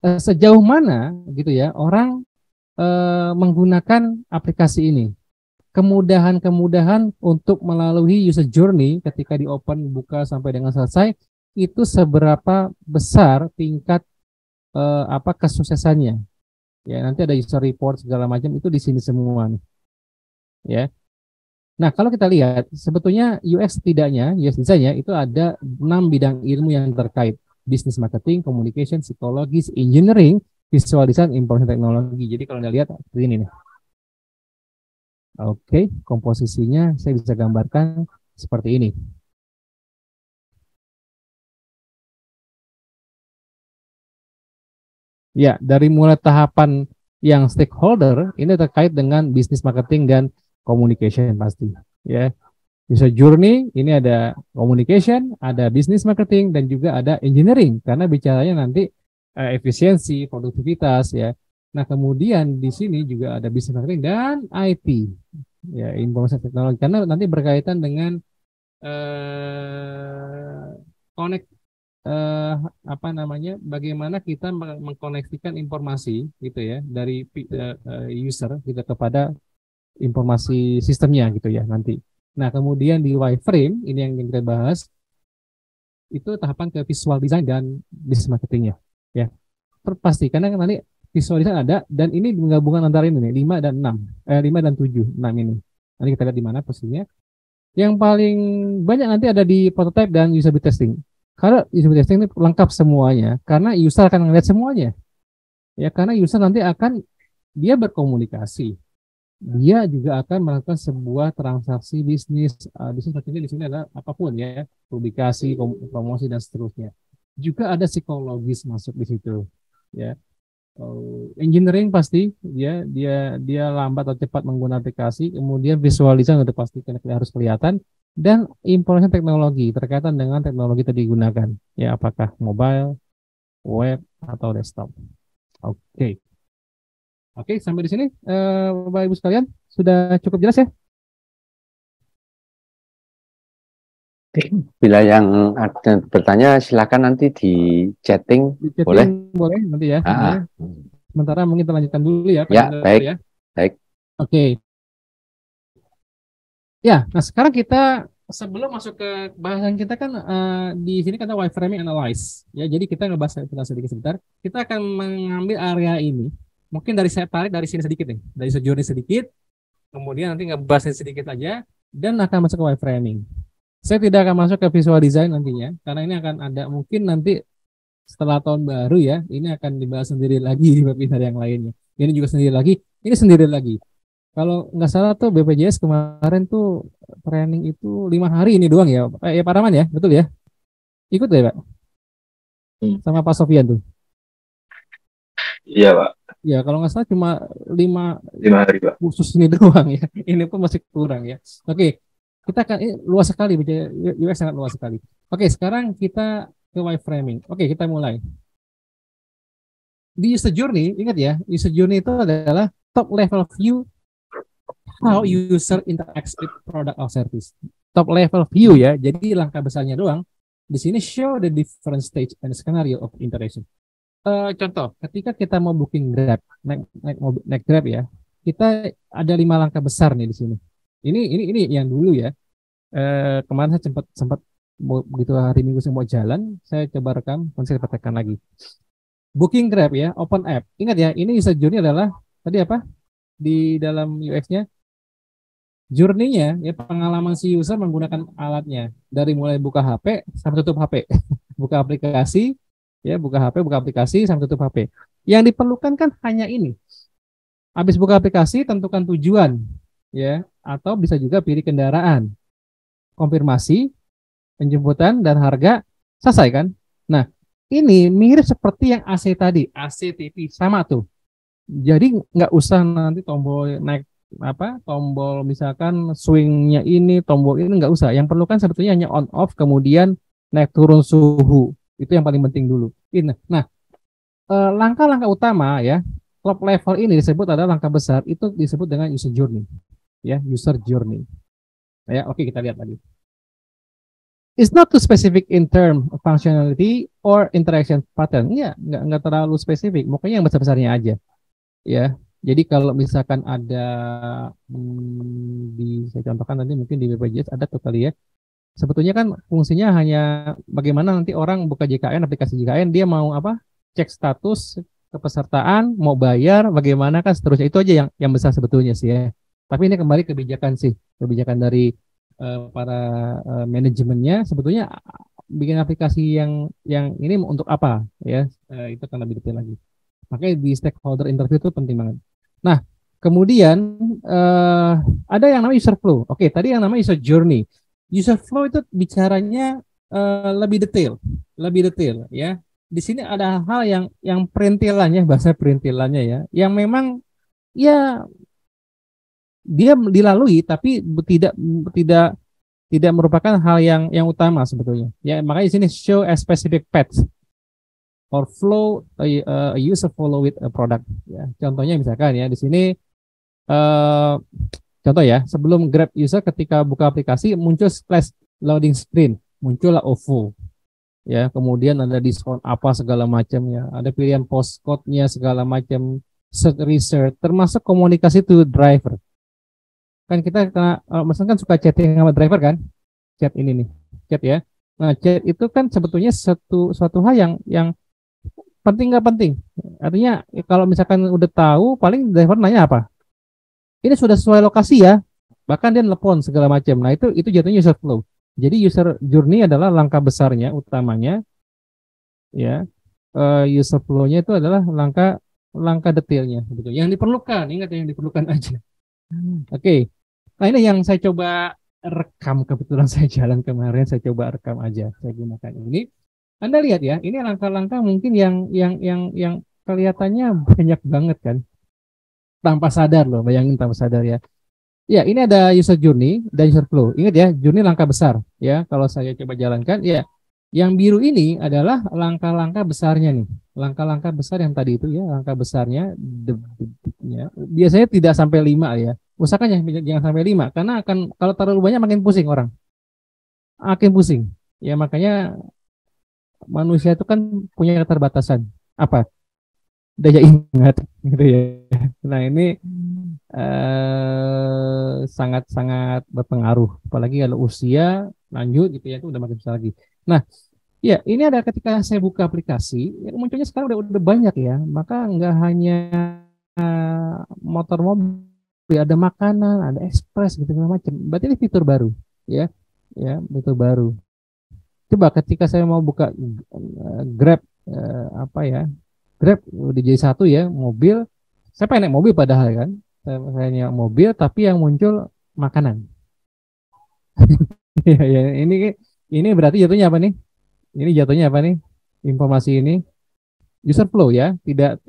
sejauh mana gitu ya orang menggunakan aplikasi ini. Kemudahan untuk melalui user journey ketika di open, buka sampai dengan selesai itu seberapa besar tingkat kesuksesannya. Ya, nanti ada user report segala macam itu di sini semua nih. Ya. Nah, kalau kita lihat sebetulnya UX setidaknya, UX design-nya itu ada 6 bidang ilmu yang terkait. Business marketing, communication, psikologis, engineering, visual design, information technology. Jadi kalau Anda lihat seperti ini nih. Oke, komposisinya saya bisa gambarkan seperti ini. Ya, dari mulai tahapan yang stakeholder ini terkait dengan business marketing dan communication pasti. Ya, user journey ini ada communication, ada business marketing dan juga ada engineering karena bicaranya nanti efisiensi, produktivitas ya. Nah, kemudian di sini juga ada business marketing dan IT, ya informasi teknologi, karena nanti berkaitan dengan bagaimana kita mengkoneksikan informasi gitu ya dari user gitu kepada informasi sistemnya gitu ya nanti. Nah, kemudian di wireframe ini yang kita bahas itu tahapan ke visual design dan business marketingnya ya. Pasti karena nanti visual design ada dan ini gabungan antara ini nih 5 dan 6, 5 dan 7, 6 ini. Nanti kita lihat di mana posisinya. Yang paling banyak nanti ada di prototype dan usability testing. Karena usability testing ini lengkap semuanya karena user akan melihat semuanya. Ya, karena user nanti akan dia berkomunikasi. Dia juga akan melakukan sebuah transaksi bisnis. Bisnis artinya di sini adalah apapun ya, publikasi, promosi dan seterusnya. Juga ada psikologis masuk di situ. Ya. Engineering pasti dia lambat atau cepat menggunakan aplikasi, kemudian visual design udah pasti harus kelihatan, dan informasi teknologi terkaitan dengan teknologi tadi digunakan ya, apakah mobile, web atau desktop. Oke, sampai di sini Bapak Ibu sekalian sudah cukup jelas ya? Bila yang ada bertanya silakan nanti di chatting, boleh nanti ya. Sementara mungkin kita lanjutkan dulu ya. Ya, baik. Baik. Oke. Ya, nah sekarang kita sebelum masuk ke bahasan kita kan di sini kata wireframing analyze. Ya, jadi kita ngebahas sebentar. Kita akan mengambil area ini. Mungkin saya tarik dari sini sedikit nih, dari journey sedikit. Kemudian nanti ngebahasnya sedikit aja dan akan masuk ke wireframing. Saya tidak akan masuk ke visual design nantinya, karena ini akan ada mungkin nanti setelah tahun baru ya, ini akan dibahas sendiri lagi di webinar yang lainnya. Ini juga sendiri lagi, ini sendiri lagi. Kalau nggak salah tuh BPJS kemarin tuh training itu 5 hari ini doang ya, Pak Rahman ya, betul ya? Ikut ya Pak? Sama Pak Sofian tuh. Iya Pak. Ya kalau nggak salah cuma 5 hari Pak. Khusus ini doang ya, ini pun masih kurang ya. Oke. Kita akan luas sekali, UX sangat luas sekali. Oke, sekarang kita ke wireframing. Oke, kita mulai. Di user journey, ingat ya, user journey itu adalah top level view how user interacts with product or service. Top level view ya, jadi langkah besarnya doang. Di sini show the different stage and scenario of interaction. Contoh, ketika kita mau booking Grab, naik Grab ya, kita ada 5 langkah besar nih di sini. Ini yang dulu ya. Kemarin saya sempat begitu hari Minggu saya mau jalan, saya coba rekam, saya praktekkan lagi. Booking Grab ya, open app. Ingat ya, ini user journey adalah tadi apa? Di dalam UX-nya, journey-nya ya pengalaman si user menggunakan alatnya dari mulai buka HP sampai tutup HP, buka aplikasi, ya buka HP, buka aplikasi sampai tutup HP. Yang diperlukan kan hanya ini. Habis buka aplikasi, tentukan tujuan, ya, atau bisa juga pilih kendaraan, konfirmasi, penjemputan dan harga, selesai kan? Nah, ini mirip seperti yang AC tadi, AC TV sama tuh. Jadi nggak usah nanti tombol naik tombol misalkan swingnya ini, tombol ini nggak usah. Yang perlu kan sebetulnya hanya on off, kemudian naik turun suhu. Itu yang paling penting dulu. Nah, langkah-langkah utama ya, top level ini disebut adalah langkah besar, itu disebut dengan user journey. Ya, user journey. Ya, oke, kita lihat lagi. It's not too specific in term of functionality or interaction pattern. Ya, nggak terlalu spesifik. Pokoknya yang besar-besarnya aja. Ya, jadi kalau misalkan ada saya contohkan nanti mungkin di BPJS ada tuh kali ya. Sebetulnya kan fungsinya hanya bagaimana nanti orang buka JKN, aplikasi JKN, dia mau apa? Cek status kepesertaan, mau bayar, bagaimana kan seterusnya. Itu aja yang besar sebetulnya sih ya. Tapi ini kembali kebijakan sih, kebijakan dari para manajemennya sebetulnya bikin aplikasi yang ini untuk apa ya, itu akan lebih detail lagi. Makanya di stakeholder interview itu penting banget. Nah, kemudian ada yang namanya user flow. Oke, tadi yang namanya user journey. User flow itu bicaranya lebih detail ya. Di sini ada hal yang perintilannya, bahasa perintilannya ya, yang memang ya dia dilalui tapi tidak merupakan hal yang utama sebetulnya. Ya, makanya di sini show a specific path or flow a user follow with a product. Ya, contohnya misalkan ya di sini contoh ya, sebelum Grab user ketika buka aplikasi muncul splash loading screen, muncullah OVO. Ya, kemudian ada diskon apa segala macam ya, ada pilihan postcode-nya segala macam, search research, termasuk komunikasi to driver. Kan kita misalkan kan suka chatting sama driver kan, chat ini nih, chat ya. Nah, chat itu kan sebetulnya suatu hal yang penting nggak penting. Artinya kalau misalkan udah tahu, paling driver nanya apa? Ini sudah sesuai lokasi ya, bahkan dia nelpon segala macam. Nah itu jatuhnya user flow. Jadi user journey adalah langkah besarnya, utamanya, ya. User flow-nya itu adalah langkah detailnya, betul. Yang diperlukan, ingat yang diperlukan aja. Oke. Nah ini yang saya coba rekam, kebetulan saya jalan kemarin, saya coba rekam aja, saya gunakan ini. Anda lihat ya, ini langkah-langkah mungkin yang kelihatannya banyak banget kan, tanpa sadar loh, bayangin tanpa sadar ya. Ya, ini ada user journey dan user flow. Ingat ya, journey langkah besar ya. Kalau saya coba jalankan, ya, yang biru ini adalah langkah-langkah besarnya nih, langkah-langkah besar yang tadi itu ya, langkah besarnya, ya. Biasanya tidak sampai 5 ya. Usahakan jangan sampai 5 karena akan kalau terlalu banyak makin pusing orang. Makin pusing. Ya makanya manusia itu kan punya keterbatasan. Apa? Daya ingat gitu ya. Nah, ini sangat-sangat berpengaruh apalagi kalau usia lanjut gitu ya, itu udah makin besar lagi. Nah, ya ini ada ketika saya buka aplikasi, ya, munculnya sekarang udah banyak ya. Maka nggak hanya motor mobil, ada makanan, ada ekspres gitu macam. Berarti ini fitur baru, ya, fitur baru. Coba ketika saya mau buka Grab, Grab udah jadi satu ya, mobil. Saya pengen naik mobil padahal kan, saya naik mobil, tapi yang muncul makanan. ya, ini berarti jatuhnya apa nih? Ini jatuhnya apa nih? Informasi ini user flow ya, tidak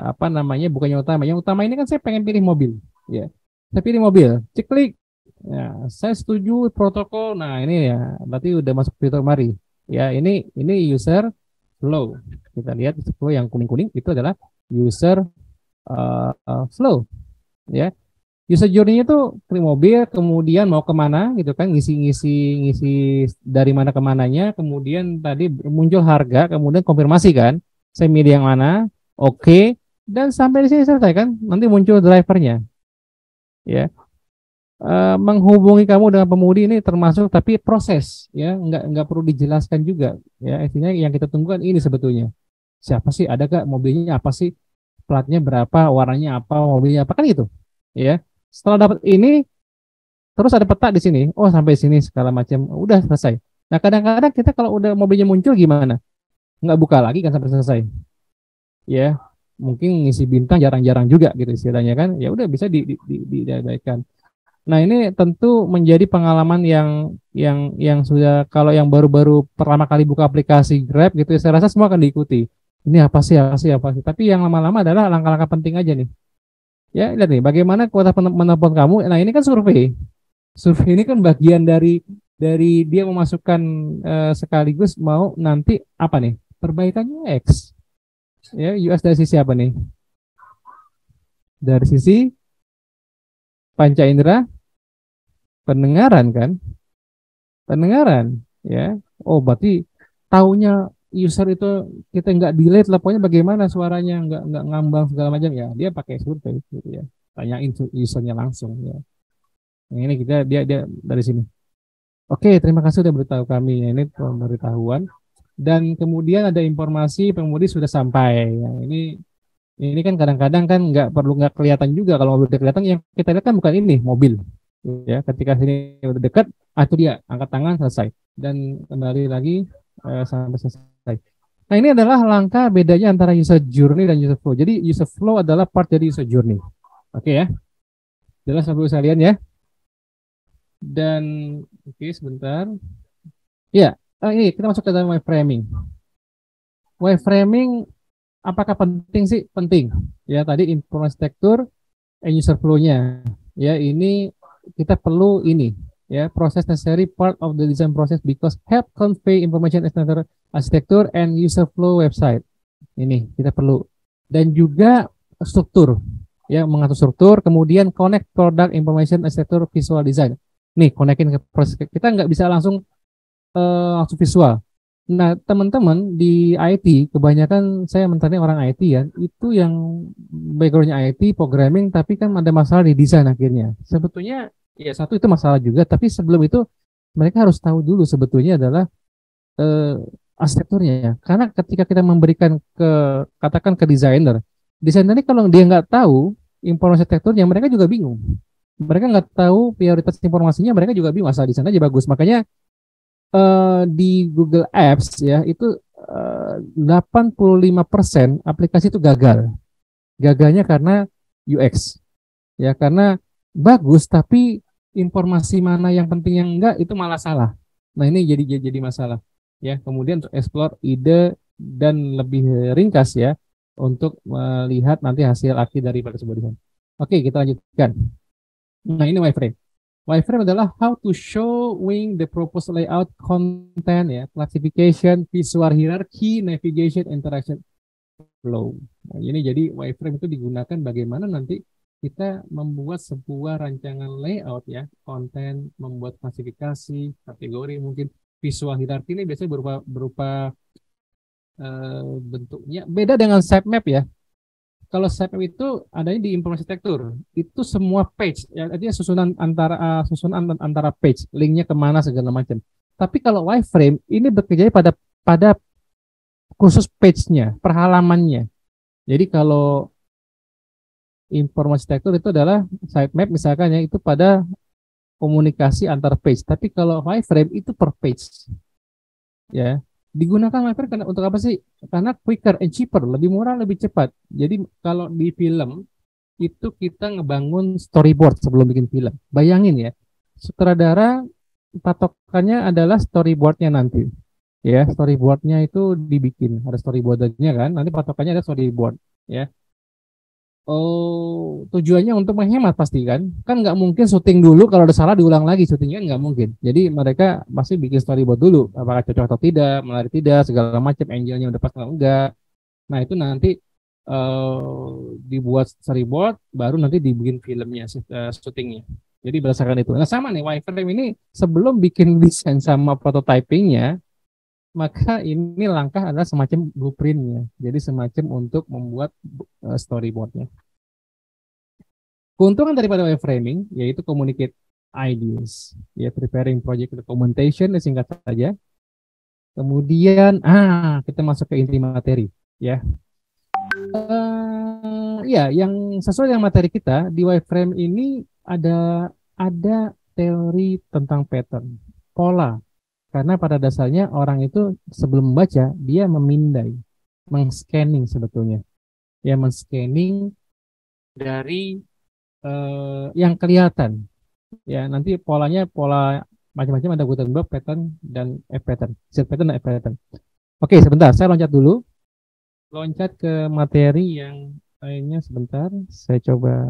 apa namanya, bukan yang utama. Yang utama ini kan saya pengen pilih mobil, ya. Saya pilih mobil, klik, ya, saya setuju protokol. Nah ini ya, berarti udah masuk fitur mari. Ya ini user flow. Kita lihat user flow yang kuning itu adalah user flow, ya. User journey-nya itu klik mobil, kemudian mau kemana gitu kan, ngisi dari mana ke mananya, kemudian tadi muncul harga, kemudian konfirmasi kan, saya milih yang mana, oke, Dan sampai di sini selesai kan, nanti muncul drivernya, ya. Menghubungi kamu dengan pemudi ini termasuk tapi proses, ya, nggak perlu dijelaskan juga, ya. Intinya yang kita tunggu kan ini sebetulnya. Siapa sih, ada gak mobilnya, apa sih, platnya berapa, warnanya apa, mobilnya apa, kan gitu, ya. Setelah dapat ini, terus ada peta di sini, oh sampai sini segala macam, udah selesai. Nah kadang-kadang kita kalau udah mobilnya muncul gimana? Nggak buka lagi kan sampai selesai, ya. Mungkin ngisi bintang jarang-jarang juga gitu istilahnya kan, ya udah bisa diabaikan. Nah ini tentu menjadi pengalaman yang sudah, kalau yang baru-baru pertama kali buka aplikasi Grab gitu, saya rasa semua akan diikuti. Ini apa sih, apa sih, apa sih. Tapi yang lama-lama adalah langkah-langkah penting aja nih. Ya lihat nih, bagaimana kuota menelpon kamu. Nah ini kan survei. Survei ini kan bagian dari dia memasukkan sekaligus mau nanti apa nih? Perbaikan UX. Ya, UX dari sisi apa nih? Dari sisi panca indera pendengaran kan? Pendengaran, ya. Oh, berarti taunya user itu kita nggak delay teleponnya bagaimana suaranya nggak ngambang segala macam ya. Dia pakai survei gitu ya. Tanyain usernya langsung ya. Yang ini kita dia dari sini. Oke, terima kasih sudah beritahu kami. Ya, ini pemberitahuan. Dan kemudian ada informasi pengemudi sudah sampai. Ya, ini kan kadang-kadang kan nggak kelihatan juga, kalau mobil udah kelihatan, yang kita lihat kan bukan ini mobil. Ya, ketika sini udah dekat, itu dia angkat tangan selesai dan kembali lagi sampai selesai. Nah ini adalah langkah bedanya antara user journey dan user flow. Jadi user flow adalah part dari user journey. Oke ya, jelas Bapak sekalian ya. Dan oke sebentar. Ya, ini kita masuk ke dalam wireframing. Wireframing apakah penting sih? Penting. Ya tadi informasi arsitektur and user flow-nya. Ya ini kita perlu ini, ya, proses necessary part of the design process because help convey information architecture and user flow website. Ini kita perlu. Dan juga struktur, ya, mengatur struktur, kemudian connect product information architecture visual design. Nih, connectin ke proses, kita nggak bisa langsung visual. Nah, teman-teman di IT, kebanyakan saya mentanya orang IT ya, itu yang backgroundnya IT, programming, tapi kan ada masalah di desain akhirnya. Sebetulnya, ya satu itu masalah juga, tapi sebelum itu mereka harus tahu dulu sebetulnya adalah arsitekturnya. Karena ketika kita memberikan katakan ke desainer ini kalau dia nggak tahu informasi arsitekturnya, mereka juga bingung. Mereka nggak tahu prioritas informasinya, mereka juga bingung, asal desain aja bagus. Makanya di Google Apps ya itu 85% aplikasi itu gagal. Gagalnya karena UX. Ya karena bagus tapi informasi mana yang penting yang enggak itu malah salah. Nah, ini jadi masalah. Ya, kemudian untuk explore ide dan lebih ringkas ya untuk melihat nanti hasil akhir dari sebuah desain. Oke, kita lanjutkan. Nah, ini wireframe. Wireframe adalah how to showing the proposed layout, content, ya, classification, visual hierarchy, navigation, interaction flow. Nah, ini jadi wireframe itu digunakan bagaimana nanti kita membuat sebuah rancangan layout ya, konten, membuat klasifikasi, kategori, mungkin visual hierarchy ini biasanya berupa bentuknya beda dengan sitemap ya. Kalau sitemap itu adanya di informasi arsitektur, itu semua page, ya, artinya susunan antara page, linknya kemana segala macam. Tapi kalau wireframe ini bekerja pada khusus page-nya, perhalamannya. Jadi kalau informasi arsitektur itu adalah sitemap misalkan ya, itu pada komunikasi antar page. Tapi kalau wireframe itu per page. Ya. Digunakan wireframe karena untuk apa sih? Karena quicker and cheaper, lebih murah, lebih cepat. Jadi kalau di film itu kita ngebangun storyboard sebelum bikin film. Bayangin ya, sutradara patokannya adalah storyboardnya nanti. Ya, storyboardnya itu dibikin, ada storyboardnya kan. Nanti patokannya ada storyboard. Ya. Oh, tujuannya untuk menghemat pasti kan nggak mungkin syuting dulu, kalau ada salah diulang lagi syutingnya, nggak mungkin. Jadi mereka pasti bikin storyboard dulu, apakah cocok atau tidak, menarik tidak, segala macam, angle-nya udah pas atau enggak. Nah itu nanti dibuat storyboard, baru nanti dibikin filmnya, syutingnya. Jadi berdasarkan itu. Nah sama nih wireframe ini, sebelum bikin desain sama prototypingnya, maka ini langkah adalah semacam blueprintnya. Jadi semacam untuk membuat storyboardnya. Keuntungan daripada wireframing yaitu communicate ideas, ya preparing project documentation, singkat saja. Kemudian kita masuk ke inti materi, ya. Ya, yang sesuai dengan materi kita di wireframe ini ada teori tentang pattern, pola. Karena pada dasarnya orang itu sebelum membaca dia memindai, meng-scanning sebetulnya. Ya, men-scanning dari yang kelihatan. Ya, nanti polanya pola macam-macam, ada Gutenberg pattern dan F pattern, Z pattern dan F pattern. Oke, sebentar, saya loncat dulu. Loncat ke materi yang lainnya sebentar. Saya coba.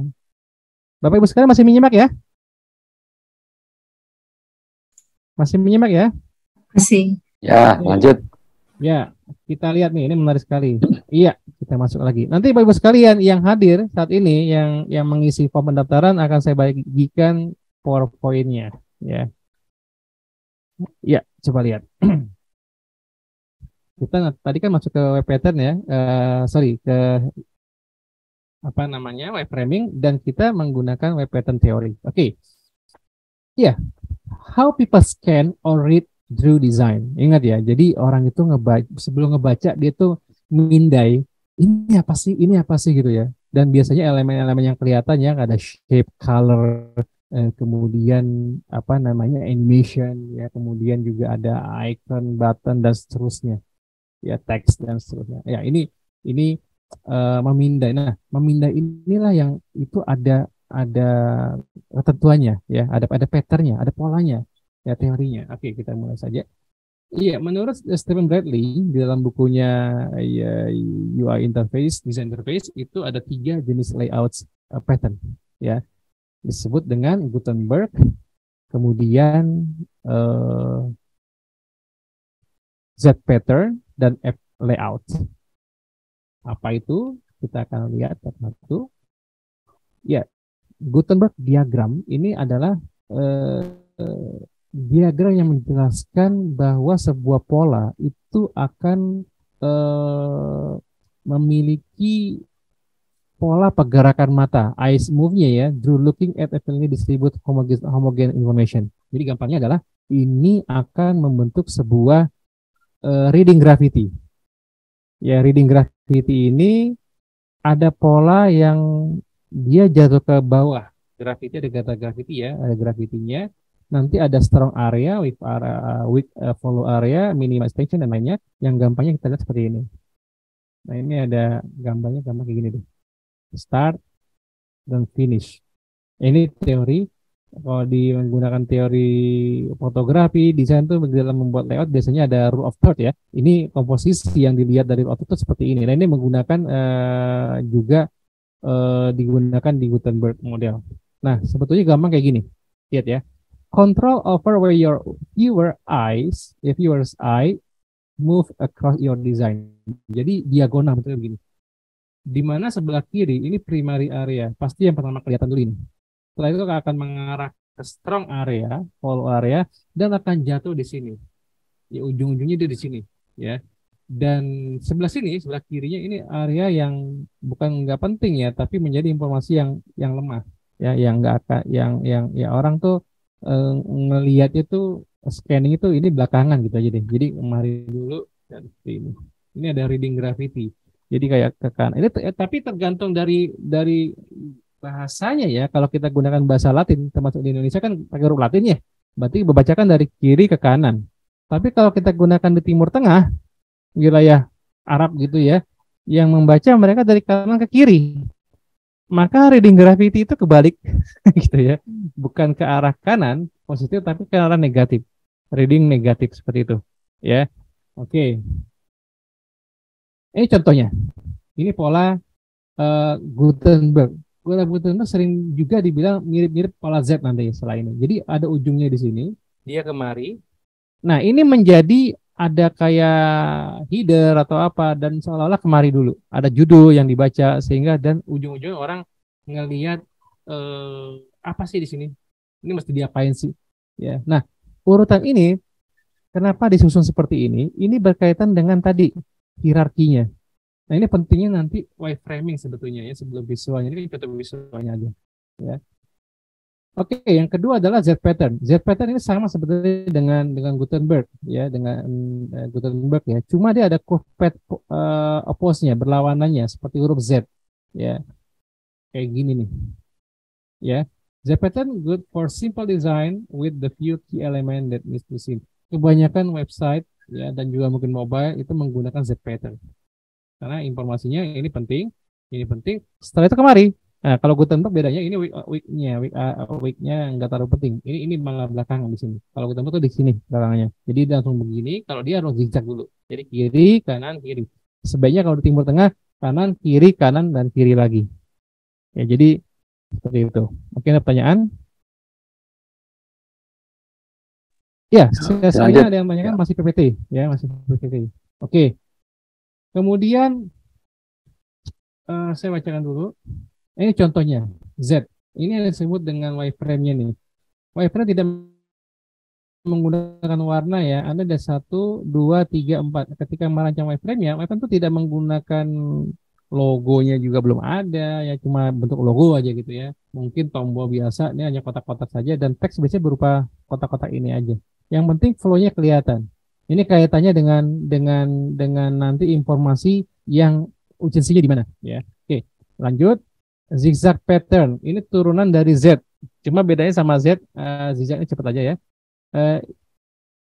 Bapak Ibu sekalian masih menyimak ya? Masih menyimak ya? Masih. Ya, lanjut. Ya, kita lihat nih, ini menarik sekali. Iya, kita masuk lagi. Nanti Bapak Ibu sekalian yang hadir saat ini, yang mengisi form pendaftaran akan saya bagikan PowerPoint-nya. Ya, ya, coba lihat. Kita tadi kan masuk ke web pattern ya, ke apa namanya wireframing, dan kita menggunakan web pattern teori. Oke, ya, how people scan or read through design. Ingat ya, jadi orang itu sebelum ngebaca dia tuh mindai ini apa sih gitu ya. Dan biasanya elemen-elemen yang kelihatannya ada shape, color, kemudian apa namanya animation, ya, kemudian juga ada icon, button dan seterusnya, ya, teks dan seterusnya. Ya, ini memindai. Nah, memindai inilah yang itu ada ketentuannya, ya, ada patternnya, ada polanya, ya, teorinya. Oke, kita mulai saja. Iya, menurut Stephen Bradley di dalam bukunya, ya, UI interface, design interface, itu ada 3 jenis layouts pattern, ya, disebut dengan Gutenberg, kemudian Z pattern dan F layout. Apa itu? Kita akan lihat satu-satu. Ya, Gutenberg diagram ini adalah diagram yang menjelaskan bahwa sebuah pola itu akan memiliki pola pergerakan mata, eyes move-nya, ya, through looking at evenly distributed homogeneous information. Jadi gampangnya adalah ini akan membentuk sebuah reading gravity. Ya, reading gravity ini ada pola yang dia jatuh ke bawah. Gravity, ada kata gravity, ya, ada gravitinya. Nanti ada strong area, with follow area, minimum extension dan lainnya. Yang gampangnya kita lihat seperti ini. Nah, ini ada gambarnya, gampang kayak gini deh. Start dan finish. Ini teori. Kalau menggunakan teori fotografi, desain tuh dalam membuat layout biasanya ada rule of third, ya. Ini komposisi yang dilihat dari rule of third itu seperti ini. Nah, ini menggunakan juga digunakan di Gutenberg model. Nah, sebetulnya gampang kayak gini. Lihat ya. Control over where your viewer's eye move across your design. Jadi diagonal, betul begini. Di mana sebelah kiri ini primary area, pasti yang pertama kelihatan dulu ini. Setelah itu akan mengarah ke strong area, follow area, dan akan jatuh di sini. Ya, ujung-ujungnya dia di sini, ya. Dan sebelah sini, sebelah kirinya ini area yang nggak penting, ya, tapi menjadi informasi yang lemah, ya, yang nggak akan, yang ya orang tuh ngelihat itu scanning itu ini belakangan gitu aja deh. Jadi kemarin dulu dan ini. Ini ada reading gravity. Jadi kayak tekan. Ini tapi tergantung dari bahasanya, ya. Kalau kita gunakan bahasa Latin, termasuk di Indonesia kan pakai huruf Latin, ya. Berarti dibacakan dari kiri ke kanan. Tapi kalau kita gunakan di Timur Tengah, wilayah Arab gitu, ya, yang membaca mereka dari kanan ke kiri. Maka reading gravity itu kebalik gitu, ya. Bukan ke arah kanan positif tapi ke arah negatif. Reading negatif seperti itu, ya. Oke. Ini contohnya. Ini pola Gutenberg. Gutenberg sering juga dibilang mirip-mirip pola Z nanti setelah ini. Jadi ada ujungnya di sini, dia kemari. Nah, ini menjadi ada kayak header atau apa, dan seolah-olah kemari dulu ada judul yang dibaca, sehingga dan ujung-ujungnya orang ngelihat apa sih di sini, ini mesti diapain sih, ya. Nah, urutan ini Kenapa disusun seperti ini? Ini berkaitan dengan tadi hierarkinya. Nah, ini pentingnya nanti wireframing sebetulnya ya sebelum visualnya. Ini contoh visualnya aja. Ya. Oke, yang kedua adalah Z pattern. Z pattern ini sama sebetulnya dengan Gutenberg ya, dengan Gutenberg ya. Cuma dia ada curve path oppose-nya, berlawanannya seperti huruf Z ya. Kayak gini nih. Ya. Z pattern good for simple design with the few key element that needs to see. Kebanyakan website ya dan juga mungkin mobile itu menggunakan Z pattern. Karena informasinya ini penting. Setelah itu kemari. Nah, kalau Gutenberg bedanya ini week-nya nggak terlalu penting. Ini malah belakang di sini. Kalau Gutenberg tuh di sini belakangnya. Jadi dia langsung begini. Kalau dia harus zigzag dulu. Jadi kiri, kanan, kiri. Sebaiknya kalau di timur tengah kanan, kanan dan kiri lagi. Ya, jadi seperti itu. Oke, ada pertanyaan? Ya, sekalian ada yang tanyakan masih PPT, ya masih PPT. Oke. Kemudian saya bacakan dulu. Ini contohnya Z. Ini yang disebut dengan wireframe-nya nih. Wireframe tidak menggunakan warna ya. Anda ada 1, 2, 3, 4. Ketika merancang wireframe-nya, wireframe itu tidak menggunakan logonya juga belum ada ya, cuma bentuk logo aja gitu ya. Mungkin tombol biasa, ini hanya kotak-kotak saja dan teks biasanya berupa kotak-kotak ini aja. Yang penting flow-nya kelihatan. Ini kaitannya dengan nanti informasi yang urgensinya di mana ya. Oke, lanjut. Zigzag pattern ini turunan dari Z. Cuma bedanya sama Z, zigzagnya cepat aja ya.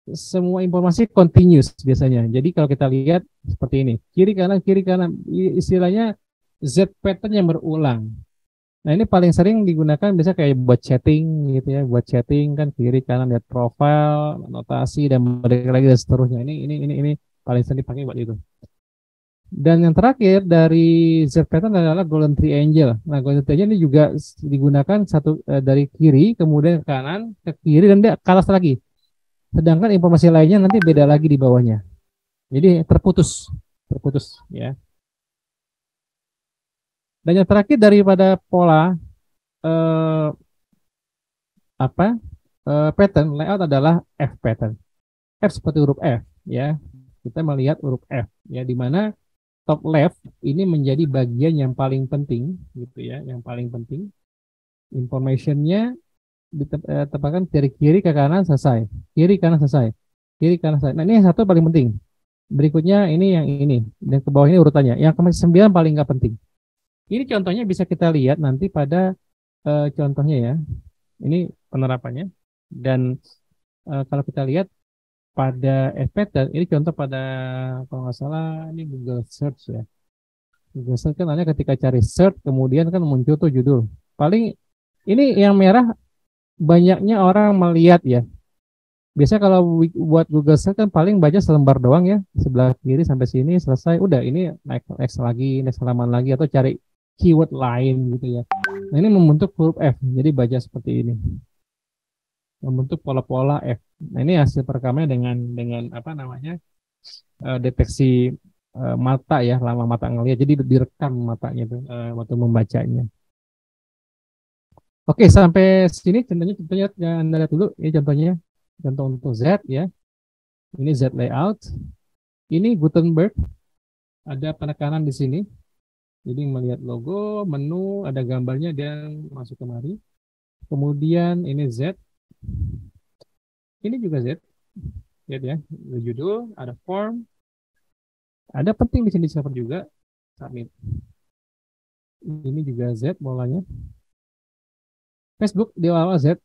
Semua informasi continuous biasanya. Jadi kalau kita lihat seperti ini, kiri kanan, istilahnya Z pattern yang berulang. Nah, ini paling sering digunakan biasa kayak buat chatting gitu ya, buat chatting kan kiri kanan lihat profile, anotasi dan balik lagi dan seterusnya. Ini paling sering dipakai buat itu. Dan yang terakhir dari Z pattern adalah golden triangle. Nah, golden triangle ini juga digunakan satu dari kiri kemudian ke kanan ke kiri dan dia kalas lagi. Sedangkan informasi lainnya nanti beda lagi di bawahnya. Jadi terputus ya. Dan yang terakhir daripada pola pattern layout adalah F pattern. F seperti huruf F ya. Kita melihat huruf F ya, di mana top left ini menjadi bagian yang paling penting gitu ya, yang paling penting. Informationnya ditempatkan dari kiri ke kanan selesai, kiri kanan selesai, kiri kanan selesai. Nah, ini yang satu paling penting. Berikutnya ini yang ini dan ke bawah ini urutannya. Yang ke-9 paling nggak penting. Ini contohnya bisa kita lihat nanti pada contohnya ya. Ini penerapannya dan kalau kita lihat pada pattern ini contoh pada kalau nggak salah ini Google Search ya. Google Search kan hanya ketika cari search kemudian kan muncul tuh judul. Paling ini yang merah banyaknya orang melihat ya. Biasa kalau buat Google Search kan paling baca selembar doang ya, sebelah kiri sampai sini selesai, udah ini next lagi, next halaman lagi atau cari keyword lain gitu ya. Nah, ini membentuk huruf F, jadi baca seperti ini. Membentuk pola-pola F. Nah, ini hasil perekamnya dengan apa namanya? Deteksi mata ya, lama mata ngelihat. Jadi direkam matanya tuh waktu membacanya. Oke, sampai sini contohnya Anda lihat dulu. Ini contohnya, contoh untuk Z ya. Ini Z layout. Ini Gutenberg. Ada penekanan di sini. Jadi melihat logo, menu, ada gambarnya dan masuk kemari. Kemudian ini Z. Ini juga Z. Lihat ya, ada judul, ada form. Ada penting di sini server juga. Submit. Ini juga Z polanya. Facebook di awal Z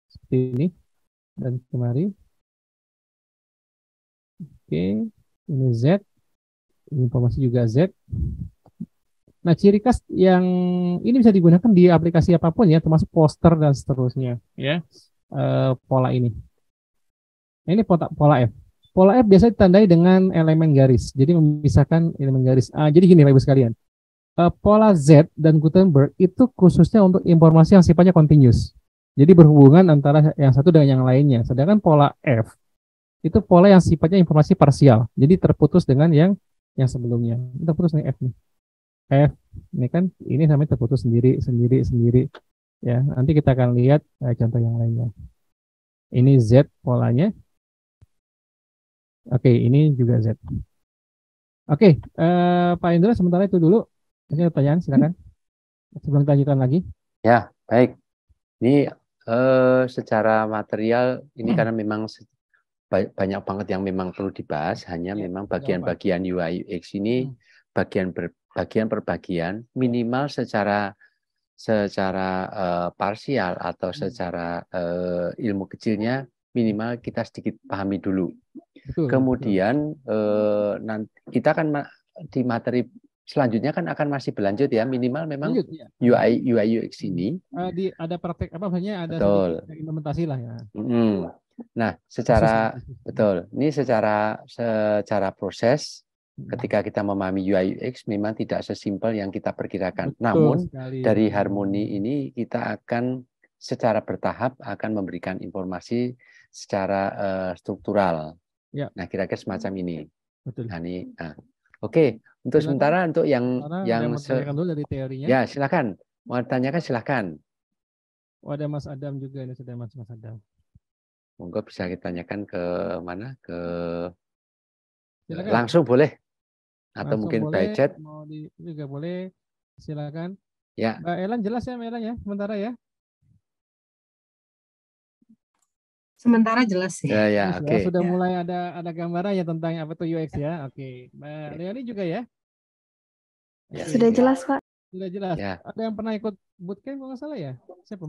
seperti ini dan kemari. Oke, ini Z, informasi juga Z. Nah, ciri khas yang ini bisa digunakan di aplikasi apapun ya, termasuk poster dan seterusnya ya. Pola ini. Ini pola F. Pola F biasa ditandai dengan elemen garis. Jadi memisahkan elemen garis. Jadi gini Bapak Ibu sekalian. Pola Z dan Gutenberg itu khususnya untuk informasi yang sifatnya continuous. Jadi berhubungan antara yang satu dengan yang lainnya. Sedangkan pola F itu pola yang sifatnya informasi parsial. Jadi terputus dengan yang sebelumnya. Terputus dengan F nih. F ini kan ini sampai terputus sendiri. Ya, nanti kita akan lihat contoh yang lainnya. Ini Z polanya. Oke, ini juga Z. Oke, Pak Indra sementara itu dulu. Ini pertanyaan, silakan. Sebelum kita lanjutkan lagi. Ya, baik. Ini secara material ini karena memang banyak banget yang memang perlu dibahas. Hanya memang bagian-bagian UI UX ini bagian per bagian minimal secara parsial atau secara ilmu kecilnya minimal kita sedikit pahami dulu. Betul, kemudian nanti kita akan di materi selanjutnya kan akan masih berlanjut ya, minimal memang lanjut, ya. UI UX ini ada praktek apa namanya, ada betul sedikit implementasi lah ya. Nah, ini secara proses ketika kita memahami UI UX memang tidak sesimpel yang kita perkirakan. Betul namun sekali. Dari harmoni ini kita akan secara bertahap akan memberikan informasi secara struktural. Ya. Nah, kira-kira semacam ini. Betul. Oke, untuk sementara untuk yang dulu dari teorinya. Ya, silakan. Mau tanyakan silakan. Ada Mas Adam juga ini, sudah Mas Adam. Monggo bisa kita tanyakan ke mana? Silakan. Langsung boleh. Atau langsung mungkin boleh, by chat. Mau juga boleh. Silakan. Ya. Mbak Elan jelas ya, Mbak Elan ya, sementara ya. Sementara jelas sih. Ya, oke. Sudah mulai ada gambarannya tentang apa itu UX ya. Oke. Mbak Leoni juga ya. Ya. Sudah jelas, Pak. Sudah jelas. Ya. Ada yang pernah ikut bootcamp kalau nggak salah ya? Siapa?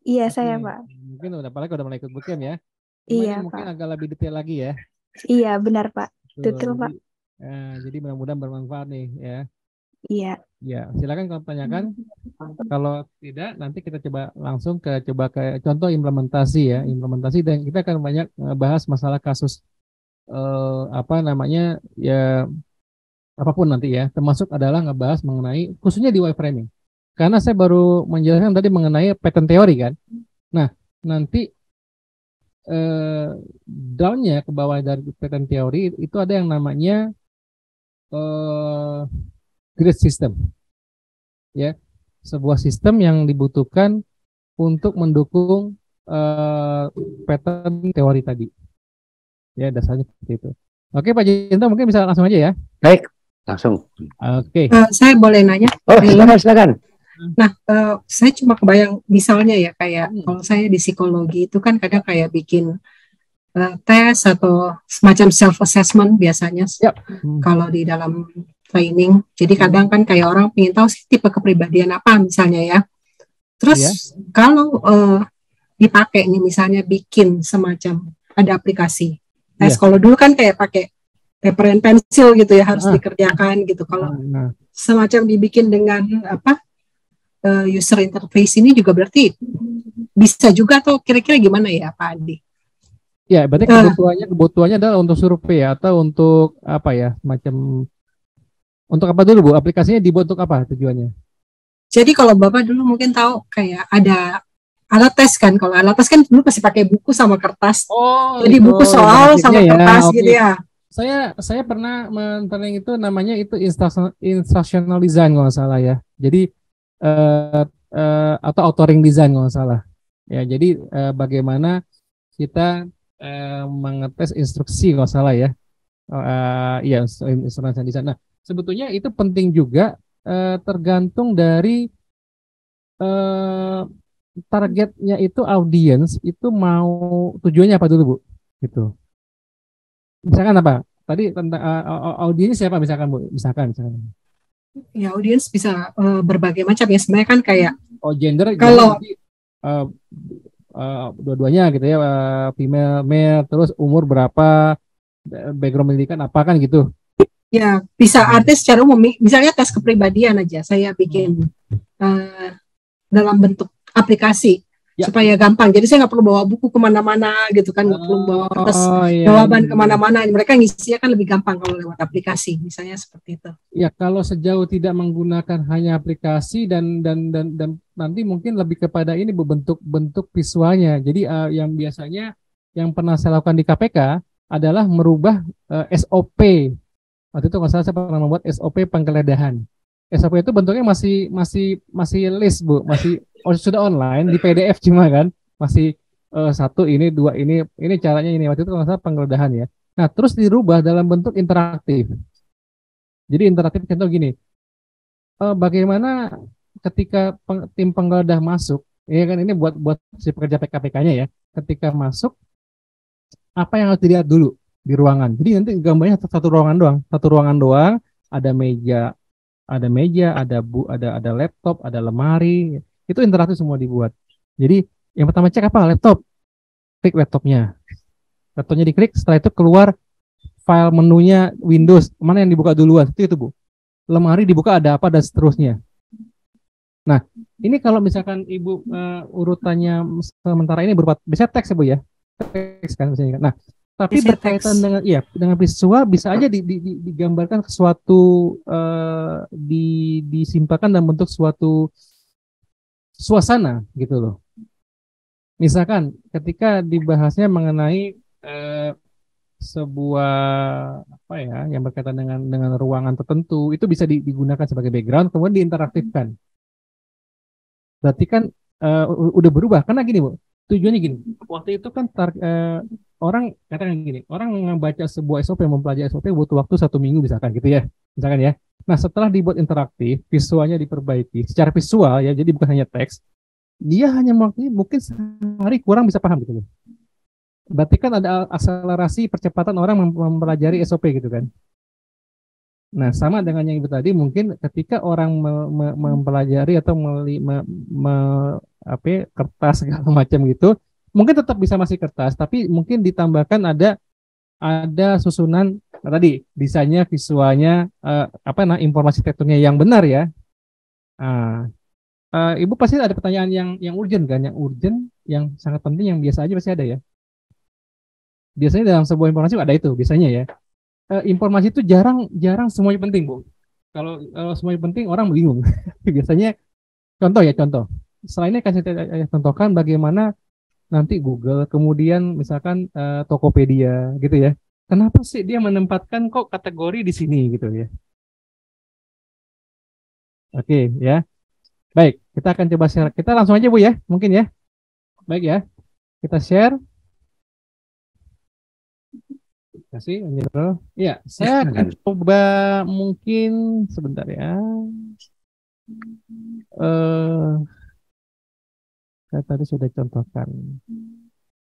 Iya, saya, Pak. Mungkin apalagi udah mulai ikut bootcamp ya. Iya, mungkin Pak. agak lebih detail lagi ya. Iya, benar, Pak. Betul, Pak. Jadi mudah-mudahan bermanfaat nih ya. Iya. Ya, silakan kalau tanyakan. Kalau tidak, nanti kita langsung ke contoh implementasi ya. Implementasi, dan kita akan banyak bahas masalah kasus ya apapun nanti ya. Termasuk adalah ngebahas mengenai khususnya di wireframing. Karena saya baru menjelaskan tadi mengenai pattern teori kan. Nah, nanti down-nya ke bawah dari pattern teori itu ada yang namanya grid system, ya, sebuah sistem yang dibutuhkan untuk mendukung pattern teori tadi, ya, dasarnya seperti itu. Oke, Pak Jinto mungkin bisa langsung aja ya. Baik, langsung. Oke. Saya boleh nanya? Silakan. Nah, saya cuma kebayang misalnya ya kayak kalau saya di psikologi itu kan kadang kayak bikin tes atau semacam self assessment biasanya kalau di dalam training. Jadi kadang kan kayak orang pengen tahu tipe kepribadian apa misalnya ya. Terus kalau dipakai nih misalnya bikin semacam ada aplikasi tes. Kalau dulu kan kayak pakai paper and pencil gitu ya, harus dikerjakan gitu. Kalau semacam dibikin dengan user interface ini juga berarti bisa juga, atau kira-kira gimana ya Pak Andi? Ya, berarti kebutuhannya adalah untuk survei ya, atau untuk apa ya, macam untuk apa dulu Bu? Aplikasinya dibuat untuk apa tujuannya? Jadi kalau Bapak dulu mungkin tahu kayak ada alat tes kan. Kalau alat tes kan dulu pasti pakai buku sama kertas. Jadi buku soal sama kertas gitu ya. Saya pernah men-training itu, namanya itu instructional design kalau nggak salah ya. Jadi atau authoring design kalau nggak salah. Ya, jadi bagaimana kita mengetes instruksi kalau salah ya. Iya, instructional design. Nah, sebetulnya itu penting juga, tergantung dari targetnya itu, audience itu mau tujuannya apa dulu Bu, gitu. Misalkan apa tadi tentang audiens siapa misalkan Bu, misalkan ya audiens bisa berbagai macam ya sebenarnya kan, kayak gender kalau dua-duanya gitu ya, female male, terus umur berapa, background pendidikan apa kan gitu. Ya, bisa artis secara umum, misalnya tes kepribadian aja saya bikin dalam bentuk aplikasi supaya gampang. Jadi saya nggak perlu bawa buku kemana-mana gitu kan, nggak perlu bawa kertas jawaban kemana-mana. Mereka ngisinya kan lebih gampang kalau lewat aplikasi, misalnya seperti itu. Ya, kalau sejauh tidak menggunakan hanya aplikasi dan nanti mungkin lebih kepada ini bentuk visualnya. Jadi yang biasanya yang pernah saya lakukan di KPK adalah merubah SOP. Waktu itu nggak salah saya pernah membuat SOP penggeledahan. SOP itu bentuknya masih list Bu, sudah online di PDF cuma kan masih 1 ini 2 ini caranya ini. Waktu itu kalau nggak salah penggeledahan ya. Nah, terus dirubah dalam bentuk interaktif. Jadi interaktif contoh gini, bagaimana ketika tim penggeledah masuk, ya kan ini buat si pekerja PKPK-nya ya, ketika masuk apa yang harus dilihat dulu di ruangan. Jadi nanti gambarnya satu ruangan doang, ada meja, ada laptop, ada lemari, itu interaktif semua dibuat. Jadi yang pertama cek apa? Laptop, klik laptopnya diklik, setelah itu keluar file menunya Windows, mana yang dibuka duluan, itu Bu. Lemari dibuka ada apa dan seterusnya. Nah, ini kalau misalkan Ibu urutannya sementara ini berupa biasanya teks ya Bu ya. Teks kan biasanya. Nah, tapi Bisa berkaitan teks. dengan visual bisa aja digambarkan ke suatu disimpulkan dalam bentuk suatu suasana gitu loh. Misalkan ketika dibahasnya mengenai sebuah apa ya yang berkaitan dengan ruangan tertentu, itu bisa digunakan sebagai background kemudian diinteraktifkan. Berarti kan udah berubah karena gini Bu, tujuannya gini, waktu itu kan orang katakan gini, orang membaca sebuah SOP, mempelajari SOP butuh waktu 1 minggu misalkan gitu ya, misalkan ya. Nah setelah dibuat interaktif, visualnya diperbaiki secara visual ya, jadi bukan hanya teks, dia hanya mungkin sehari kurang bisa paham gitu loh. Berarti kan ada akselerasi percepatan orang mempelajari SOP gitu kan. Nah, sama dengan yang Ibu tadi, mungkin ketika orang mempelajari atau kertas segala macam gitu, mungkin tetap bisa masih kertas, tapi mungkin ditambahkan ada susunan tadi desainnya, visualnya, informasi tektoniknya yang benar ya. Nah, Ibu pasti ada pertanyaan yang urgent kan, yang sangat penting, yang biasa aja pasti ada ya. Biasanya dalam sebuah informasi ada itu biasanya ya. Informasi itu jarang semuanya penting Bu. Kalau semuanya penting orang bingung. Biasanya contoh. Selainnya akan saya contohkan bagaimana nanti Google, kemudian misalkan Tokopedia gitu ya. Kenapa sih dia menempatkan kok kategori di sini gitu ya? Oke ya. Baik, kita akan coba share. Kita langsung aja Bu ya, mungkin ya. Baik ya. Kita share. Kasih, ya, saya akan coba mungkin sebentar ya. Saya tadi sudah contohkan.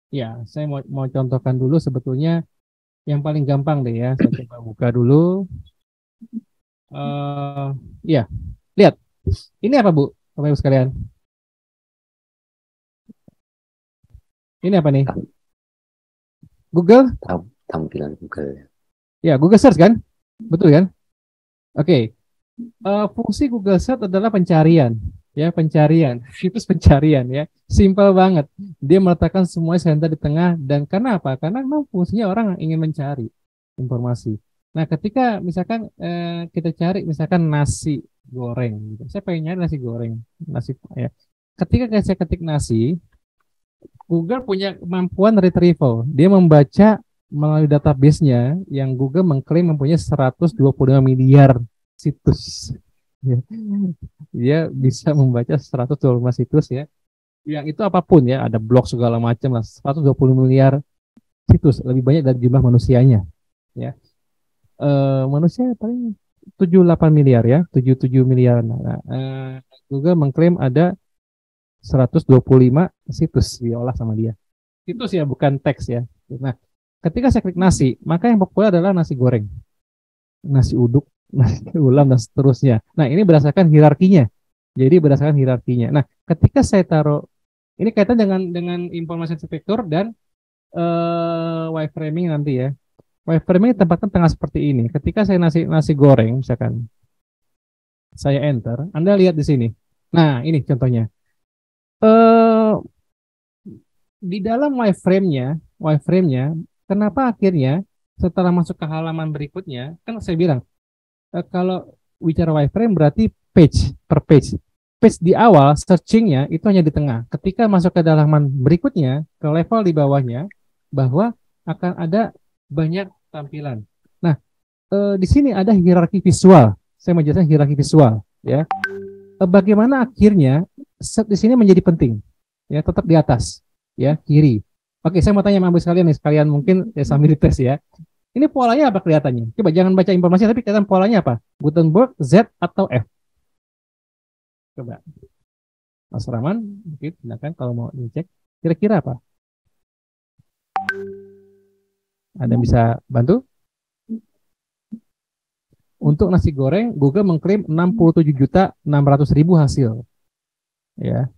Ya, saya mau contohkan dulu sebetulnya yang paling gampang deh ya. Saya coba buka dulu. Ya, lihat. Ini apa Bu, Bapak Ibu sekalian? Ini apa nih? Google? Tampilan Google. Ya, Google Search kan? Betul kan? Oke. Fungsi Google Search adalah pencarian, ya, situs pencarian ya. Simpel banget. Dia meletakkan semua center di tengah, dan karena apa? Karena memang fungsinya orang ingin mencari informasi. Nah, ketika misalkan kita cari misalkan nasi goreng gitu. Saya pengen nyari nasi goreng, ya. Ketika saya ketik nasi, Google punya kemampuan retrieval. Dia membaca melalui database-nya yang Google mengklaim mempunyai 125 miliar situs. Ya. Dia bisa membaca 125 situs ya. Yang itu apapun ya, ada blog segala macam lah, 120 miliar situs, lebih banyak dari jumlah manusianya. Ya. Manusia paling 78 miliar ya, 77 miliar. Nah, Google mengklaim ada 125 situs diolah sama dia. Situs ya, bukan teks ya. Nah, ketika saya klik nasi, maka yang populer adalah nasi goreng, nasi uduk, nasi ulam, dan seterusnya. Nah, ini berdasarkan hierarkinya. Jadi berdasarkan hierarkinya. Nah, ketika saya taruh, ini kaitan dengan informasi arsitektur dan wireframing nanti ya. Wireframing ditempatkan tengah seperti ini. Ketika saya nasi goreng, misalkan saya enter, Anda lihat di sini. Nah, ini contohnya. Di dalam wireframe-nya, kenapa akhirnya setelah masuk ke halaman berikutnya, kan saya bilang, kalau bicara wireframe berarti page per page. Page di awal, searching-nya itu hanya di tengah. Ketika masuk ke halaman berikutnya, ke level di bawahnya, bahwa akan ada banyak tampilan. Nah, di sini ada hierarki visual. Saya menjelaskan hierarki visual. Ya, bagaimana akhirnya di sini menjadi penting. Ya, tetap di atas. Ya, kiri. Oke, saya mau tanya sama sekalian nih, sekalian mungkin ya, sambil dites ya. Ini polanya apa kelihatannya? Coba jangan baca informasi tapi kelihatan polanya apa? Gutenberg, Z atau F? Coba. Mas Rahman, mungkin silakan kalau mau dicek. Kira-kira apa? Ada yang bisa bantu? Untuk nasi goreng, Google mengklaim 67.600.000 hasil. Ya.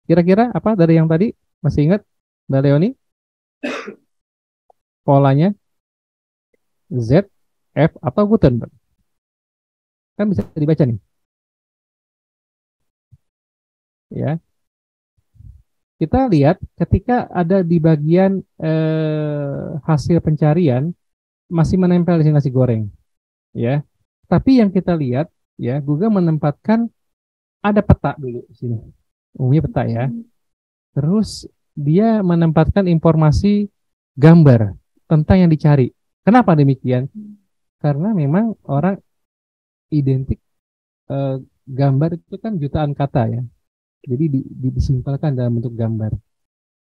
Kira-kira apa dari yang tadi? Masih ingat, Mbak Leoni? Polanya Z, F, atau Gutenberg? Kan bisa dibaca nih. Ya. Kita lihat ketika ada di bagian hasil pencarian masih menempel di sini nasi goreng, ya. Tapi yang kita lihat, ya, Google menempatkan ada peta dulu di sini, umumnya peta ya. Terus dia menempatkan informasi gambar tentang yang dicari. Kenapa demikian? Karena memang orang identik gambar itu kan jutaan kata ya. Jadi disimpulkan dalam bentuk gambar,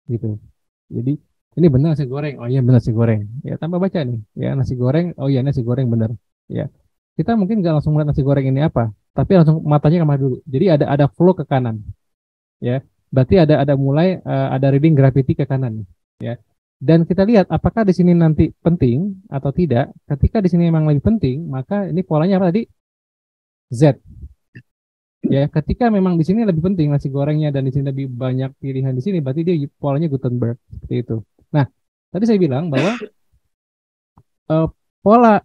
gitu. Jadi ini benar nasi goreng, oh iya benar nasi goreng. Ya tambah baca nih, ya nasi goreng, oh iya nasi goreng benar. Ya kita mungkin nggak langsung melihat nasi goreng ini apa, tapi langsung matanya kemana dulu. Jadi ada flow ke kanan, ya. Berarti ada mulai ada reading gravity ke kanan, ya. Dan kita lihat apakah di sini nanti penting atau tidak. Ketika di sini memang lebih penting, maka ini polanya apa tadi? Z. Ya, ketika memang di sini lebih penting nasi gorengnya dan di sini lebih banyak pilihan di sini, berarti dia polanya Gutenberg seperti itu. Nah, tadi saya bilang bahwa pola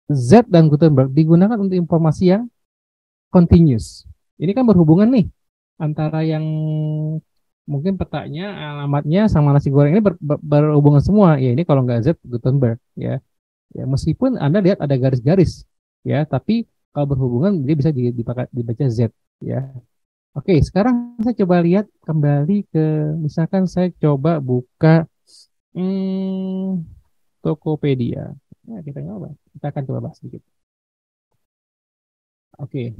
Z dan Gutenberg digunakan untuk informasi yang continuous. Ini kan berhubungan nih antara yang mungkin petanya, alamatnya sama nasi goreng ini berhubungan semua. Ya ini kalau nggak Z Gutenberg ya. Ya meskipun Anda lihat ada garis-garis ya, tapi kalau berhubungan dia bisa dibaca Z ya. Oke, sekarang saya coba lihat kembali ke misalkan saya coba buka Tokopedia. Nah, kita akan coba bahas sedikit. Oke.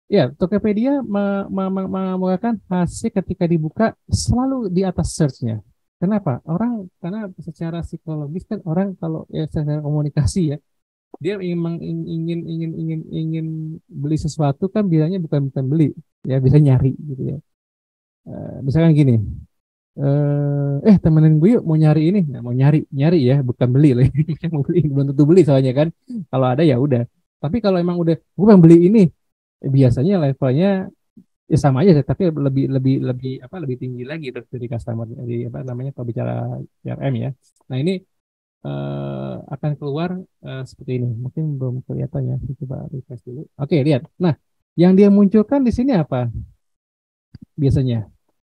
Ya, Tokopedia mengemukakan hasil ketika dibuka selalu di atas search-nya. Kenapa? Karena secara psikologis kan orang kalau ya secara komunikasi ya, dia memang ingin beli sesuatu kan bilangnya bukan beli ya, bisa nyari gitu ya. Misalkan gini, temenin gue yuk mau nyari ini, nah, mau nyari ya bukan beli lah. Mau beli belum tentu beli soalnya kan, kalau ada ya udah. Tapi kalau emang udah gue pengen beli ini, biasanya levelnya ya sama aja tapi lebih tinggi lagi tuh dari customer, di apa namanya kalau bicara CRM ya. Nah ini akan keluar seperti ini. Mungkin belum kelihatan ya. Coba refresh dulu. Oke, lihat. Nah, yang dia munculkan di sini apa? Biasanya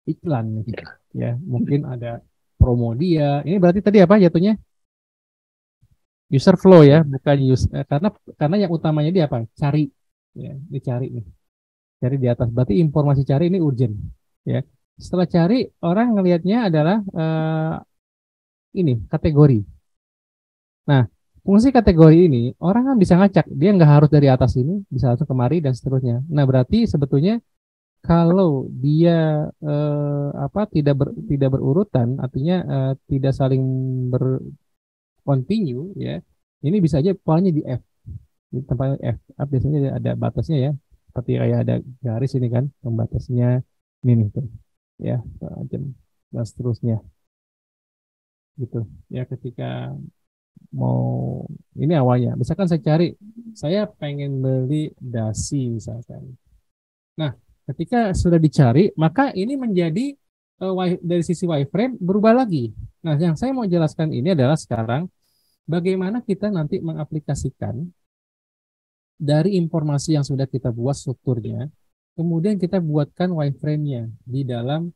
iklan nih. Ya, mungkin ada promo dia. Ini berarti tadi apa jatuhnya? User flow ya, bukan karena yang utamanya dia apa? Cari. Ya, dicari nih. Cari di atas. Berarti informasi cari ini urgent. Ya. Setelah cari, orang ngelihatnya adalah ini kategori. Nah, fungsi kategori ini orang kan bisa ngacak, dia nggak harus dari atas ini, bisa langsung kemari dan seterusnya. Nah, berarti sebetulnya kalau dia tidak berurutan, artinya tidak saling berkontinu, ya, ini bisa aja polanya di F, di tempat F. Biasanya ada batasnya ya, seperti kayak ada garis ini kan, pembatasnya ini nih tuh, ya, dan seterusnya, gitu. Ya, ketika mau ini awalnya misalkan saya pengen beli dasi misalkan. Nah ketika sudah dicari maka ini menjadi dari sisi wireframe berubah lagi. Nah yang saya mau jelaskan ini adalah sekarang bagaimana kita nanti mengaplikasikan dari informasi yang sudah kita buat strukturnya, kemudian kita buatkan wireframe-nya di dalam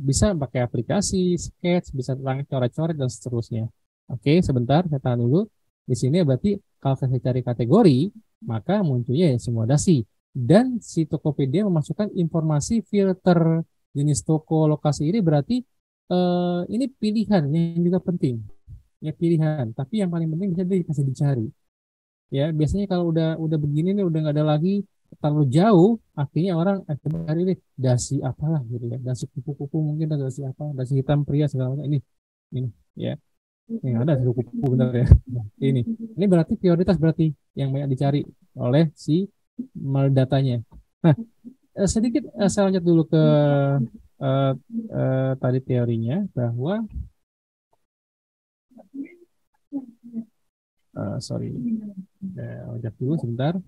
bisa pakai aplikasi, sketch, bisa coret-coret dan seterusnya. Oke, sebentar, saya tahan dulu. Di sini berarti kalau saya cari kategori, maka munculnya ya semua dasi. Dan si Tokopedia memasukkan informasi filter jenis toko lokasi ini berarti ini pilihan yang juga penting. Ya pilihan, tapi yang paling penting bisa dikasih dicari. Ya, biasanya kalau udah begini nih udah nggak ada lagi terlalu jauh, akhirnya orang coba cari ini dasi apalah gitu ya, dasi kupu-kupu mungkin, atau dasi apa, dasi hitam pria segala macam ini ya, yang ada dasi kupu-kupu benar ya. Nah, ini berarti prioritas berarti yang banyak dicari oleh si datanya. Nah, sedikit saya lanjut dulu ke tadi teorinya bahwa sorry, lanjut dulu sebentar.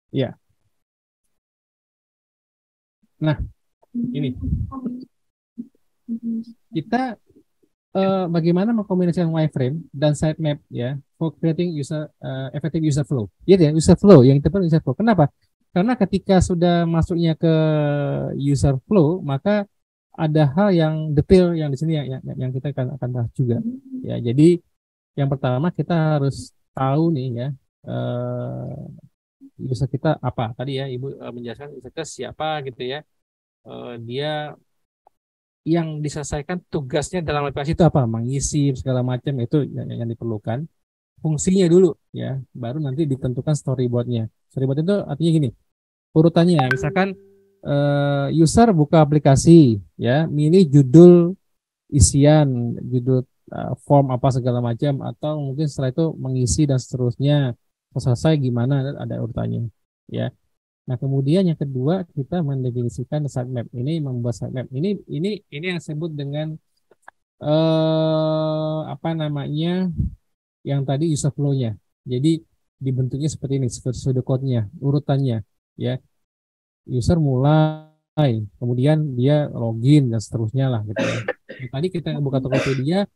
Ya. Nah, ini kita bagaimana mengkombinasikan wireframe dan sitemap ya for creating effective user flow. Iya ya, user flow yang kita user flow. Kenapa? Karena ketika sudah masuknya ke user flow, maka ada hal yang detail yang di sini yang kita akan bahas juga. Ya, jadi yang pertama kita harus tahu nih ya, user kita apa. Tadi ya Ibu menjelaskan user kita siapa gitu ya. Dia yang diselesaikan tugasnya dalam aplikasi itu apa, mengisi segala macam, itu yang diperlukan. Fungsinya dulu ya, baru nanti ditentukan storyboardnya. Storyboard itu artinya gini, urutannya misalkan user buka aplikasi ya, milih judul isian, judul form apa segala macam, atau mungkin setelah itu mengisi dan seterusnya. Selesai gimana, ada urutannya ya. Nah, kemudian yang kedua kita mendefinisikan sitemap. Ini membuat sitemap. Ini yang disebut dengan apa namanya, yang tadi user flow-nya. Jadi dibentuknya seperti ini, pseudocode-nya, urutannya ya. User mulai, kemudian dia login dan seterusnya lah gitu ya. Nah, tadi kita buka Tokopedia,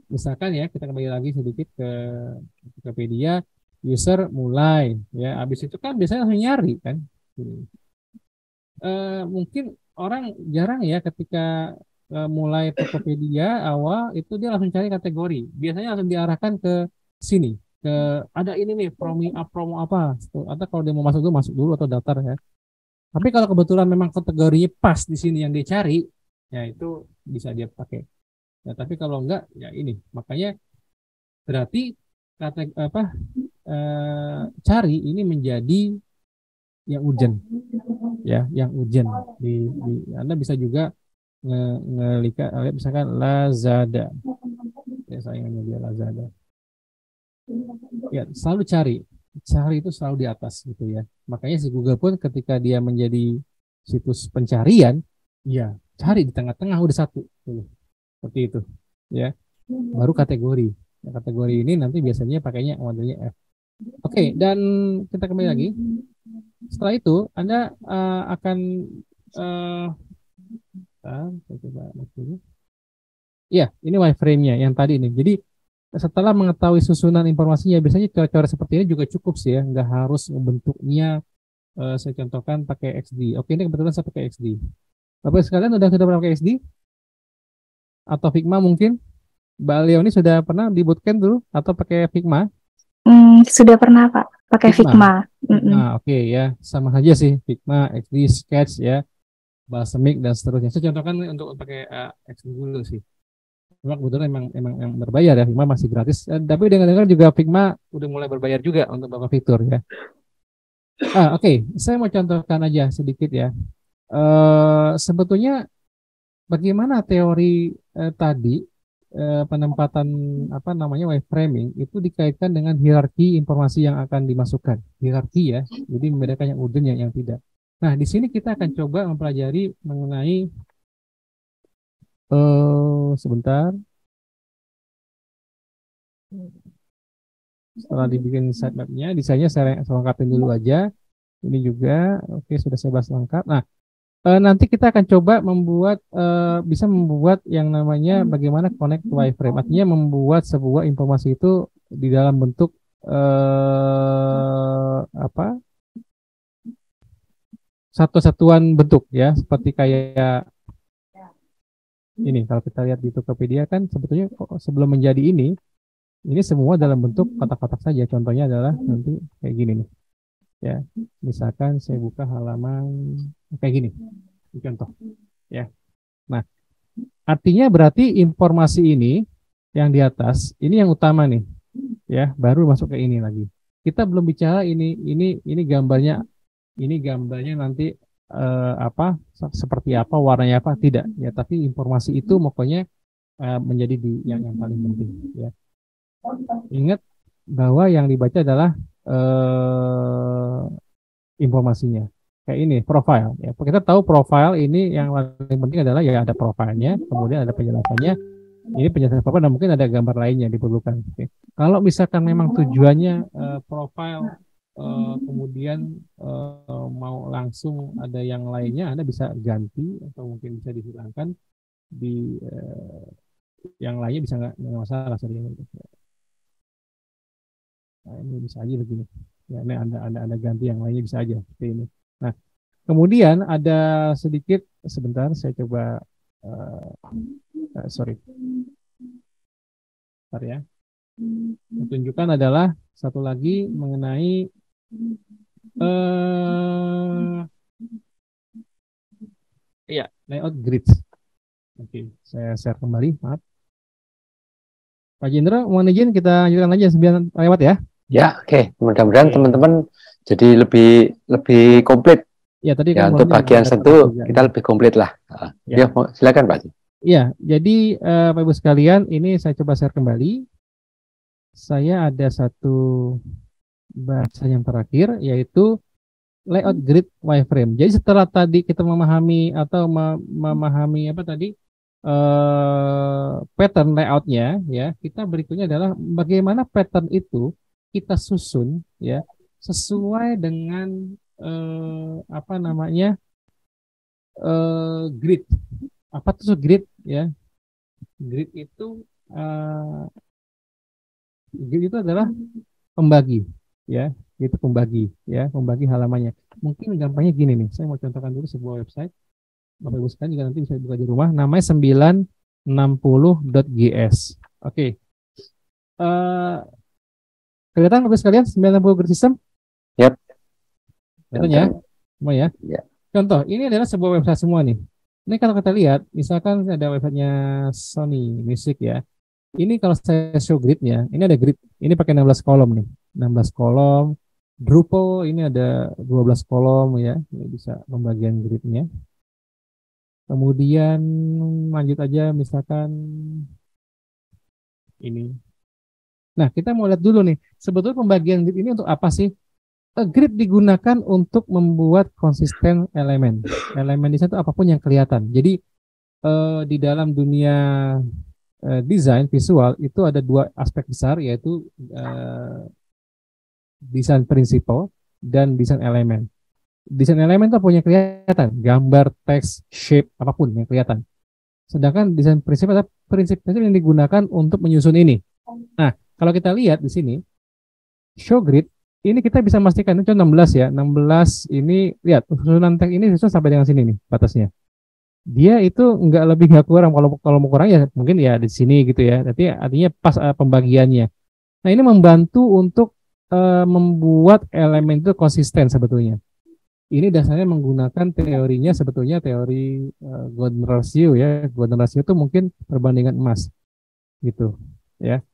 misalkan ya, kita kembali lagi sedikit ke Tokopedia. User mulai ya, habis itu kan biasanya langsung nyari kan. Mungkin orang jarang ya ketika mulai Tokopedia awal itu dia langsung cari kategori, biasanya langsung diarahkan ke sini, ke ada ini nih promo apa, atau kalau dia mau masuk dulu atau daftar ya. Tapi kalau kebetulan memang kategorinya pas di sini yang dia cari, ya itu bisa dia pakai. Ya, tapi kalau enggak ya ini, makanya berarti cari ini menjadi yang urgent ya, yang urgent di Anda bisa juga ngelihat misalkan Lazada ya, saingannya dia Lazada ya, selalu cari itu selalu di atas gitu ya. Makanya si Google pun ketika dia menjadi situs pencarian ya, cari di tengah-tengah udah satu tuh, seperti itu ya, baru kategori. Nah, kategori ini nanti biasanya pakainya modelnya F. Oke, dan kita kembali lagi. Setelah itu Anda akan ya, ini wireframe-nya yang tadi ini. Jadi setelah mengetahui susunan informasinya, biasanya cara-cara seperti ini juga cukup sih ya, nggak harus membentuknya. Saya contohkan pakai XD. Oke, ini kebetulan saya pakai XD. Bapak sekalian sudah pernah pakai XD? Atau Figma mungkin? Mbak Leoni sudah pernah di bootcamp dulu atau pakai Figma? Sudah pernah Pak, pakai Figma. Nah, oke ya, sama saja sih Figma, XD, Sketch ya, Balsamiq dan seterusnya. Saya contohkan untuk pakai XD dulu sih. Cuma kebetulan emang yang berbayar ya, Figma masih gratis. Tapi dengar-dengar juga Figma udah mulai berbayar juga untuk beberapa fitur ya. Oke, saya mau contohkan aja sedikit ya. Sebetulnya bagaimana teori tadi penempatan apa namanya wireframing itu dikaitkan dengan hierarki informasi yang akan dimasukkan, hierarki ya, jadi membedakan yang urgent yang tidak. Nah, di sini kita akan coba mempelajari mengenai sebentar, setelah dibikin sitemap-nya, desainnya saya lengkapin dulu aja. Ini juga oke, sudah saya bahas lengkap. Nah, nanti kita akan coba membuat bisa membuat yang namanya bagaimana connect wireframe, artinya membuat sebuah informasi itu di dalam bentuk apa, satu-satuan bentuk ya, seperti kayak ini. Kalau kita lihat di Tokopedia kan sebetulnya sebelum menjadi ini semua dalam bentuk kotak-kotak saja. Contohnya adalah nanti kayak gini nih ya, misalkan saya buka halaman kayak gini, contoh ya. Nah, artinya berarti informasi ini yang di atas ini yang utama nih ya, baru masuk ke ini lagi Kita belum bicara ini gambarnya nanti apa seperti apa, warnanya apa, tidak ya, tapi informasi itu pokoknya menjadi yang paling penting ya. Ingat bahwa yang dibaca adalah informasinya. Kayak ini profile ya. Kita tahu profile ini yang paling penting adalah ya ada profilnya, kemudian ada penjelasannya. Ini penjelasan profile dan mungkin ada gambar lainnya diperlukan. Oke. Kalau misalkan memang tujuannya profile kemudian mau langsung ada yang lainnya, Anda bisa ganti atau mungkin bisa dihilangkan di yang lainnya, bisa nggak masalah. Nah, ini bisa aja begini. Ya, ini ada ganti yang lainnya bisa aja seperti ini. Nah, kemudian ada sedikit, sebentar saya coba sorry. Bentar ya. Tunjukkan adalah satu lagi mengenai layout grid. Oke, saya share kembali, maaf. Pak Jendra, mohon izin kita lanjutkan aja 9 lewat ya. Ya, oke. Mudah-mudahan teman-teman jadi lebih komplit. Ya, tadi ya, kan untuk bagian satu kita lebih komplit lah. Ya, silakan Pak. Iya, jadi Pak Ibu sekalian, ini saya coba share kembali. Saya ada satu bahasa yang terakhir, yaitu layout grid wireframe. Jadi setelah tadi kita memahami atau memahami apa tadi pattern layoutnya, ya, kita berikutnya adalah bagaimana pattern itu kita susun, ya, sesuai dengan apa namanya grid. Apa itu grid? Ya, grid itu adalah pembagi, ya, itu pembagi, ya, pembagi halamannya. Mungkin gampangnya gini nih, saya mau contohkan dulu sebuah website. Bapak Ibu sekalian juga nanti bisa buka di rumah, namanya 960.gs. Oke. Kelihatan Bapak sekalian 960 grid system? Yap. Kelihatan ya? Semua ya? Ya. Contoh, ini adalah sebuah website semua nih. Ini kalau kita lihat, misalkan ada websitenya Sony Music ya. Ini kalau saya show gridnya, ini ada grid. Ini pakai 16 kolom nih. 16 kolom. Drupal ini ada 12 kolom ya. Ini bisa pembagian gridnya. Kemudian lanjut aja misalkan ini. Nah, kita mau lihat dulu nih. Sebetulnya pembagian grid ini untuk apa sih? Grid digunakan untuk membuat konsisten elemen. Elemen di sana itu apapun yang kelihatan. Jadi di dalam dunia desain visual itu ada dua aspek besar, yaitu desain prinsipal dan desain elemen. Desain elemen itu punya kelihatan, gambar, teks, shape, apapun yang kelihatan. Sedangkan desain prinsipal adalah prinsip-prinsip yang digunakan untuk menyusun ini. Nah, kalau kita lihat di sini, show grid, ini kita bisa memastikan itu 16 ya. 16 ini, lihat, susunan teks ini susun sampai dengan sini nih batasnya. Dia itu nggak kurang, kalau mau kurang ya mungkin ya di sini gitu ya. Jadi artinya pas pembagiannya. Nah, ini membantu untuk membuat elemen itu konsisten sebetulnya. Ini dasarnya menggunakan teorinya, sebetulnya teori golden ratio ya. Golden ratio itu mungkin perbandingan emas gitu ya.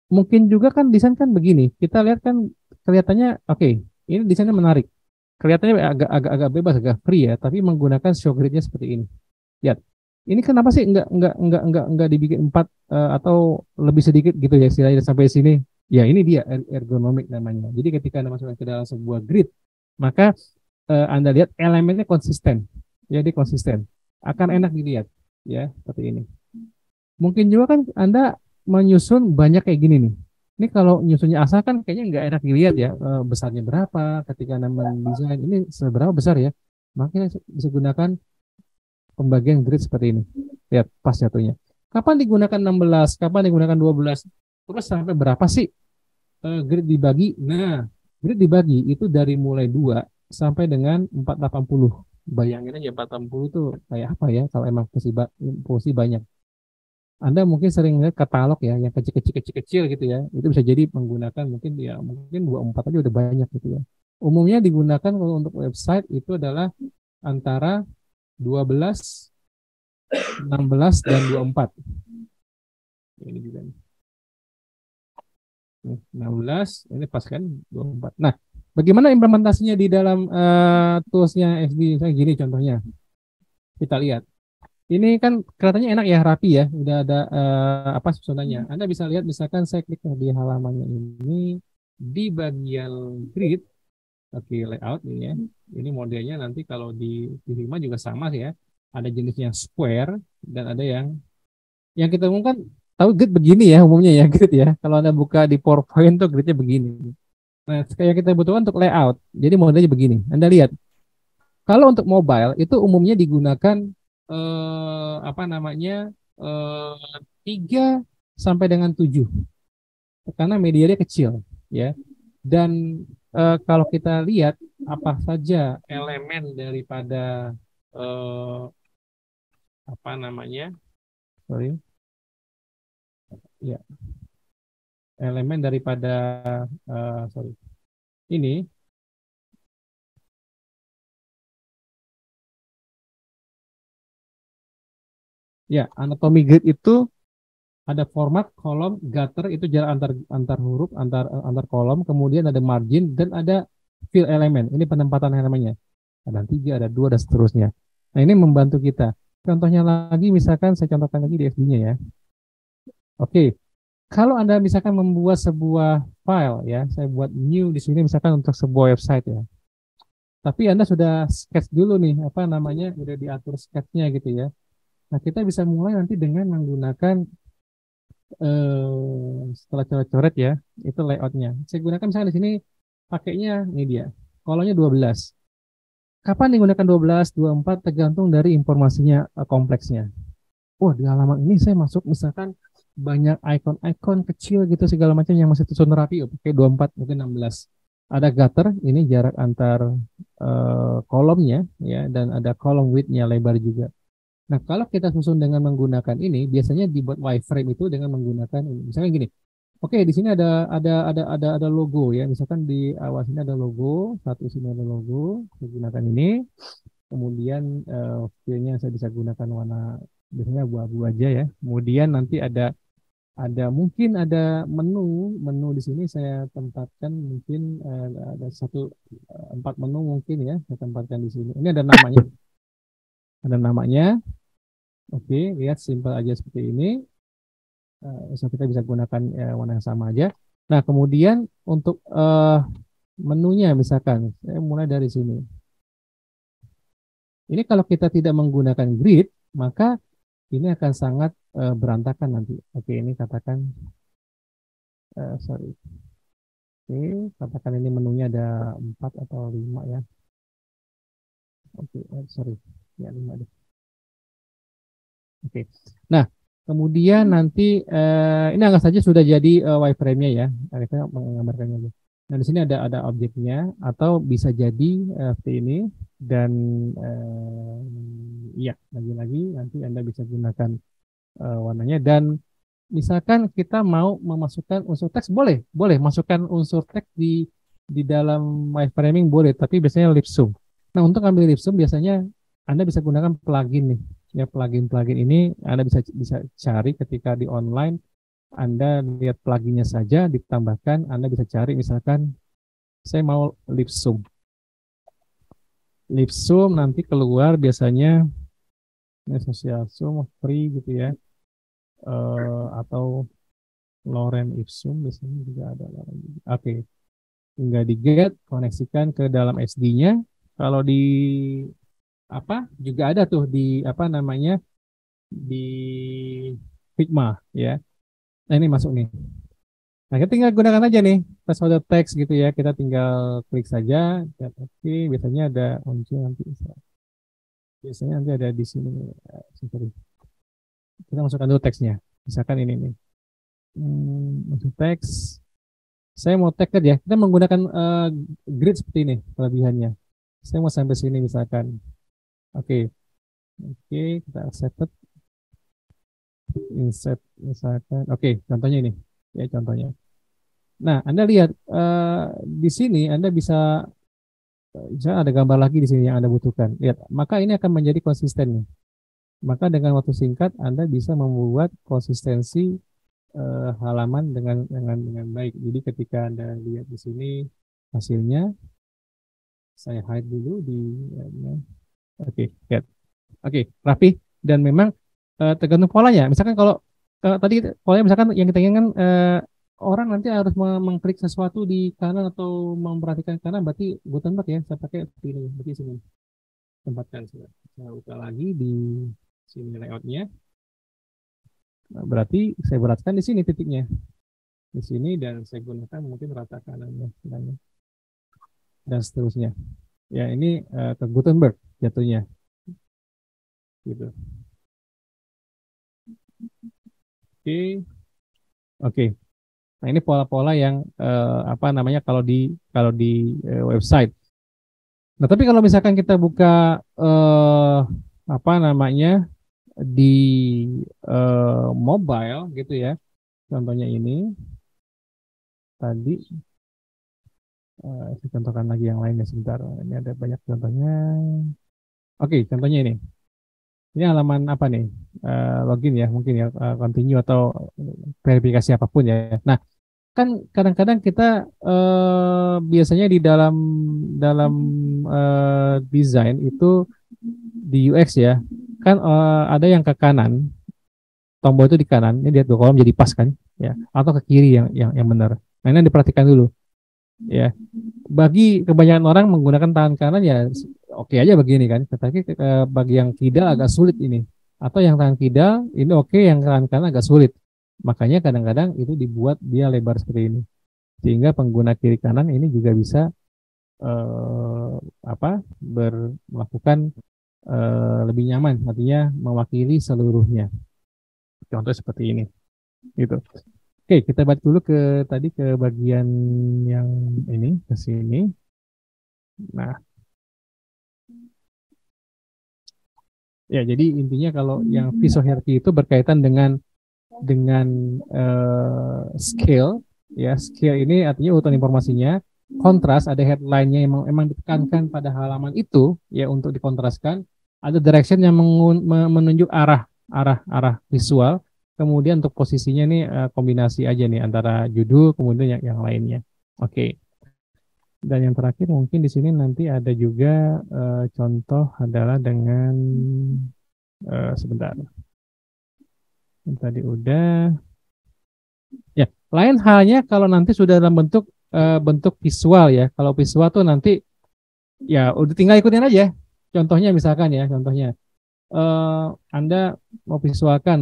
Mungkin juga kan desain kan begini. Kita lihat kan kelihatannya oke, ini desainnya menarik. Kelihatannya agak bebas, agak free ya, tapi menggunakan show gridnya seperti ini. Lihat. Ini kenapa sih enggak dibikin 4 atau lebih sedikit gitu ya, istilahnya sampai sini. Ya, ini dia ergonomik namanya. Jadi ketika Anda masukkan ke dalam sebuah grid, maka Anda lihat elemennya konsisten. Jadi konsisten. Akan enak dilihat ya, seperti ini. Mungkin juga kan Anda menyusun banyak kayak gini nih. Ini kalau nyusunnya asal kan kayaknya nggak enak dilihat ya, besarnya berapa ketika Anda mendesain ini seberapa besar ya. Makanya bisa gunakan pembagian grid seperti ini. Lihat pas jatuhnya. Kapan digunakan 16, kapan digunakan 12, terus sampai berapa sih grid dibagi? Nah, grid dibagi itu dari mulai 2 sampai dengan 480. Bayangin aja 480 itu kayak apa ya kalau emang posisi banyak. Anda mungkin sering lihat katalog ya yang kecil gitu ya. Itu bisa jadi menggunakan mungkin 24 aja udah banyak gitu ya. Umumnya digunakan kalau untuk website itu adalah antara 12, 16 dan 24. Ini juga nih. 16, ini pas kan 24. Nah, bagaimana implementasinya di dalam toolsnya SD? Saya gini contohnya. Kita lihat. Ini kan kelihatannya enak ya, rapi ya. Udah ada apa susunannya. Anda bisa lihat misalkan saya klik di halamannya ini di bagian grid. Oke, layout ini ya. Ini modelnya nanti kalau di 5 juga sama sih ya. Ada jenisnya square dan ada yang kita umumkan tahu grid begini ya umumnya ya grid ya. Kalau Anda buka di PowerPoint tuh gridnya begini. Nah, kayak kita butuhkan untuk layout. Jadi modelnya begini. Anda lihat. Kalau untuk mobile itu umumnya digunakan apa namanya 3 sampai dengan 7 karena medianya kecil ya. Dan kalau kita lihat apa saja elemen daripada apa namanya ya elemen daripada ini ya anatomy grid itu ada format, kolom, gutter itu jarak antar huruf, antar kolom, kemudian ada margin dan ada fill elemen. Ini penempatan elemennya. Ada 3, ada 2 dan seterusnya. Nah, ini membantu kita. Contohnya lagi misalkan saya contohkan lagi di FB-nya ya. Oke. Kalau Anda misalkan membuat sebuah file ya, saya buat new di sini misalkan untuk sebuah website ya. Tapi Anda sudah sketch dulu nih, apa namanya, sudah diatur sketchnya gitu ya. Nah, kita bisa mulai nanti dengan menggunakan setelah coret-coret ya, itu layoutnya. Saya gunakan misalnya di sini pakainya ini dia, kolomnya 12. Kapan digunakan 12, 24 tergantung dari informasinya kompleksnya. Oh, di halaman ini saya masuk misalkan banyak icon-icon kecil gitu segala macam yang masih tersusun rapi, pakai 24 mungkin 16. Ada gutter, ini jarak antar kolomnya ya, dan ada kolom width-nya lebar juga. Nah, kalau kita susun dengan menggunakan ini, biasanya dibuat wireframe itu dengan menggunakan ini. Misalnya gini. Oke, di sini ada logo ya. Misalkan di awal sini ada logo, satu sini ada logo, saya gunakan ini. Kemudian filenya saya bisa gunakan warna biasanya abu-abu aja ya. Kemudian nanti mungkin ada menu di sini saya tempatkan mungkin ada 4 menu mungkin ya, saya tempatkan di sini. Ini ada namanya. Ada namanya. Oke, lihat simpel aja seperti ini. So kita bisa gunakan warna yang sama aja. Nah, kemudian untuk menunya misalkan, saya mulai dari sini. Ini kalau kita tidak menggunakan grid, maka ini akan sangat berantakan nanti. Oke, ini katakan, sorry. Oke, katakan ini menunya ada 4 atau 5 ya. Oke, sorry, ya 5 deh. Oke, nah kemudian nanti ini anggap saja sudah jadi wireframe-nya ya, kita menggambarkannya aja. Nah di sini ada objeknya atau bisa jadi seperti ini dan iya lagi-lagi nanti Anda bisa gunakan warnanya dan misalkan kita mau memasukkan unsur teks boleh masukkan unsur teks di dalam wireframing boleh, tapi biasanya lip zoom. Nah untuk ambil lip zoom biasanya Anda bisa gunakan plugin nih. Ya plugin ini Anda bisa cari ketika di online. Anda lihat pluginnya saja ditambahkan, Anda bisa cari misalkan saya mau lip zoom. Lip zoom nanti keluar biasanya ini social zoom free gitu ya. Atau Loren Ipsum biasanya juga ada. Oke. Tinggal di get, koneksikan ke dalam SD-nya. Kalau di juga ada tuh di di Figma ya. Nah ini masuk nih. Nah kita tinggal gunakan aja nih placeholder text gitu ya. Kita tinggal klik saja. Oke, biasanya ada muncul nanti. Biasanya nanti ada di sini. Kita masukkan dulu teksnya. Misalkan ini nih. Masuk teks. Saya mau tag ya. Kita menggunakan grid seperti ini kelebihannya. Saya mau sampai sini misalkan. Oke, kita accept, insert misalkan. Oke, contohnya ini, ya contohnya. Nah, Anda lihat di sini Anda bisa ada gambar lagi di sini yang Anda butuhkan. Lihat, maka ini akan menjadi konsisten nih. Maka dengan waktu singkat Anda bisa membuat konsistensi halaman dengan baik. Jadi ketika Anda lihat di sini hasilnya, saya hide dulu di oke, lihat. Oke, rapi dan memang tergantung polanya. Misalkan kalau tadi polanya misalkan yang kita inginkan orang nanti harus mengklik sesuatu di kanan atau memperhatikan kanan, berarti Gutenberg ya, saya pakai pilih berarti sini. Tempatkan saya buka lagi di sini layoutnya. Nah, berarti saya beratkan di sini titiknya, di sini, dan saya gunakan mungkin rata kanannya dan seterusnya. Ya ini ke Gutenberg jatuhnya, gitu. Oke. Nah ini pola-pola yang apa namanya kalau di website. Nah tapi kalau misalkan kita buka apa namanya di mobile gitu ya, contohnya ini tadi saya contohkan lagi yang lainnya sebentar. Ini ada banyak contohnya. Oke, contohnya ini halaman apa nih, login ya mungkin ya, continue atau verifikasi apapun ya. Nah kan kadang-kadang kita biasanya di dalam desain itu di UX ya kan, ada yang ke kanan, tombol itu di kanan, ini lihat dua kolom jadi pas kan ya, atau ke kiri yang benar. Nah ini diperhatikan dulu ya. Bagi kebanyakan orang menggunakan tangan kanan ya oke aja begini kan, tetapi bagi yang kidal agak sulit ini, atau yang tangan kidal ini oke, yang tangan kanan agak sulit. Makanya kadang-kadang itu dibuat dia lebar seperti ini, sehingga pengguna kiri kanan ini juga bisa melakukan lebih nyaman, artinya mewakili seluruhnya. Contoh seperti ini, gitu. Oke, kita balik dulu ke tadi ke bagian yang ini, ke sini. Nah, ya jadi intinya kalau yang visual hierarchy itu berkaitan dengan scale, ya scale ini artinya urutan informasinya. Kontras, ada headline-nya yang emang ditekankan pada halaman itu ya untuk dikontraskan. Ada direction yang menunjuk arah visual. Kemudian untuk posisinya nih kombinasi aja nih antara judul kemudian yang lainnya. Oke. Dan yang terakhir mungkin di sini nanti ada juga contoh adalah dengan sebentar. Yang tadi udah. Ya, lain halnya kalau nanti sudah dalam bentuk visual ya. Kalau visual tuh nanti ya udah tinggal ikutin aja. Contohnya misalkan ya, Anda mau visualkan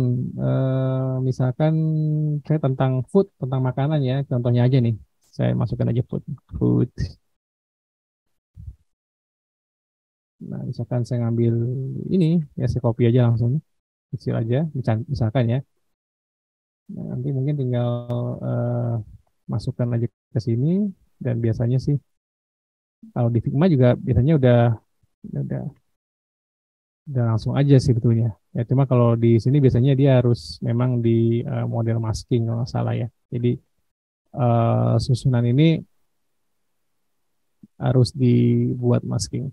misalkan saya tentang food, tentang makanan ya. Contohnya aja nih. Saya masukkan aja food. Nah, misalkan saya ngambil ini, ya saya copy aja langsung. Kecil aja, misalkan ya. Nah, nanti mungkin tinggal masukkan aja ke sini, dan biasanya sih kalau di Figma juga biasanya udah langsung aja sih betulnya. Ya cuma kalau di sini biasanya dia harus memang di model masking kalau nggak salah ya. Jadi susunan ini harus dibuat masking.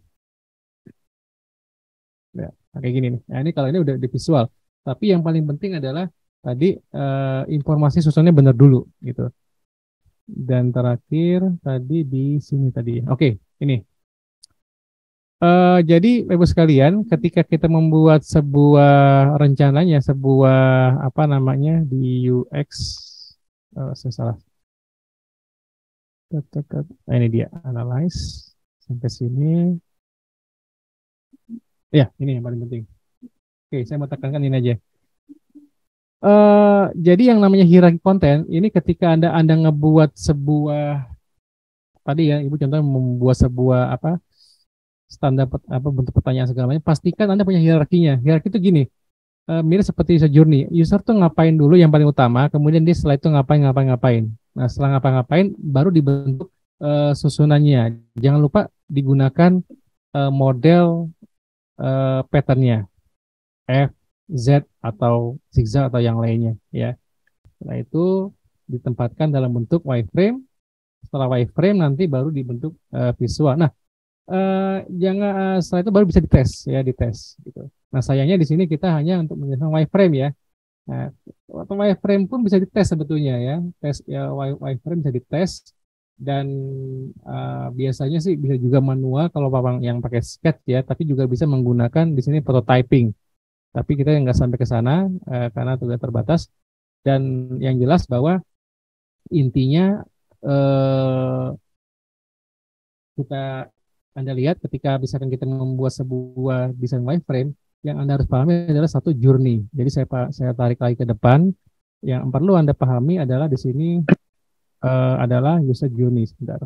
Ya, kayak gini nih. Nah, ini kalau ini udah di visual. Tapi yang paling penting adalah tadi informasi susunannya benar dulu gitu. Dan terakhir tadi di sini tadi. Oke, ini. Jadi Ibu sekalian, ketika kita membuat sebuah rencananya, sebuah apa namanya di UX, saya salah. Nah, ini dia analyze sampai sini. Ya, ini yang paling penting. Oke, saya mau tekankan ini aja. Jadi yang namanya hierarki konten ini ketika Anda ngebuat sebuah tadi ya, Ibu contohnya membuat sebuah apa standar bentuk pertanyaan segala macam, pastikan Anda punya hierarkinya. Hierarki itu gini, mirip seperti journey. User tuh ngapain dulu yang paling utama, kemudian dia setelah itu ngapain. Nah, setelah ngapain baru dibentuk susunannya. Jangan lupa digunakan model patternnya F, Z atau zigzag atau yang lainnya ya. Setelah itu ditempatkan dalam bentuk wireframe. Setelah wireframe nanti baru dibentuk visual. Nah, jangan setelah itu baru bisa dites gitu. Nah, sayangnya di sini kita hanya untuk menjelaskan wireframe ya. Nah, atau wireframe pun bisa dites sebetulnya ya. Tes ya, wireframe bisa dites dan biasanya sih bisa juga manual kalau Papang yang pakai sketch ya, tapi juga bisa menggunakan di sini prototyping. Tapi kita nggak sampai ke sana karena sudah terbatas. Dan yang jelas bahwa intinya kita Anda lihat ketika misalkan kita membuat sebuah desain wireframe, yang Anda harus pahami adalah satu journey. Jadi saya tarik lagi ke depan. Yang perlu Anda pahami adalah di sini adalah user journey. Sebentar.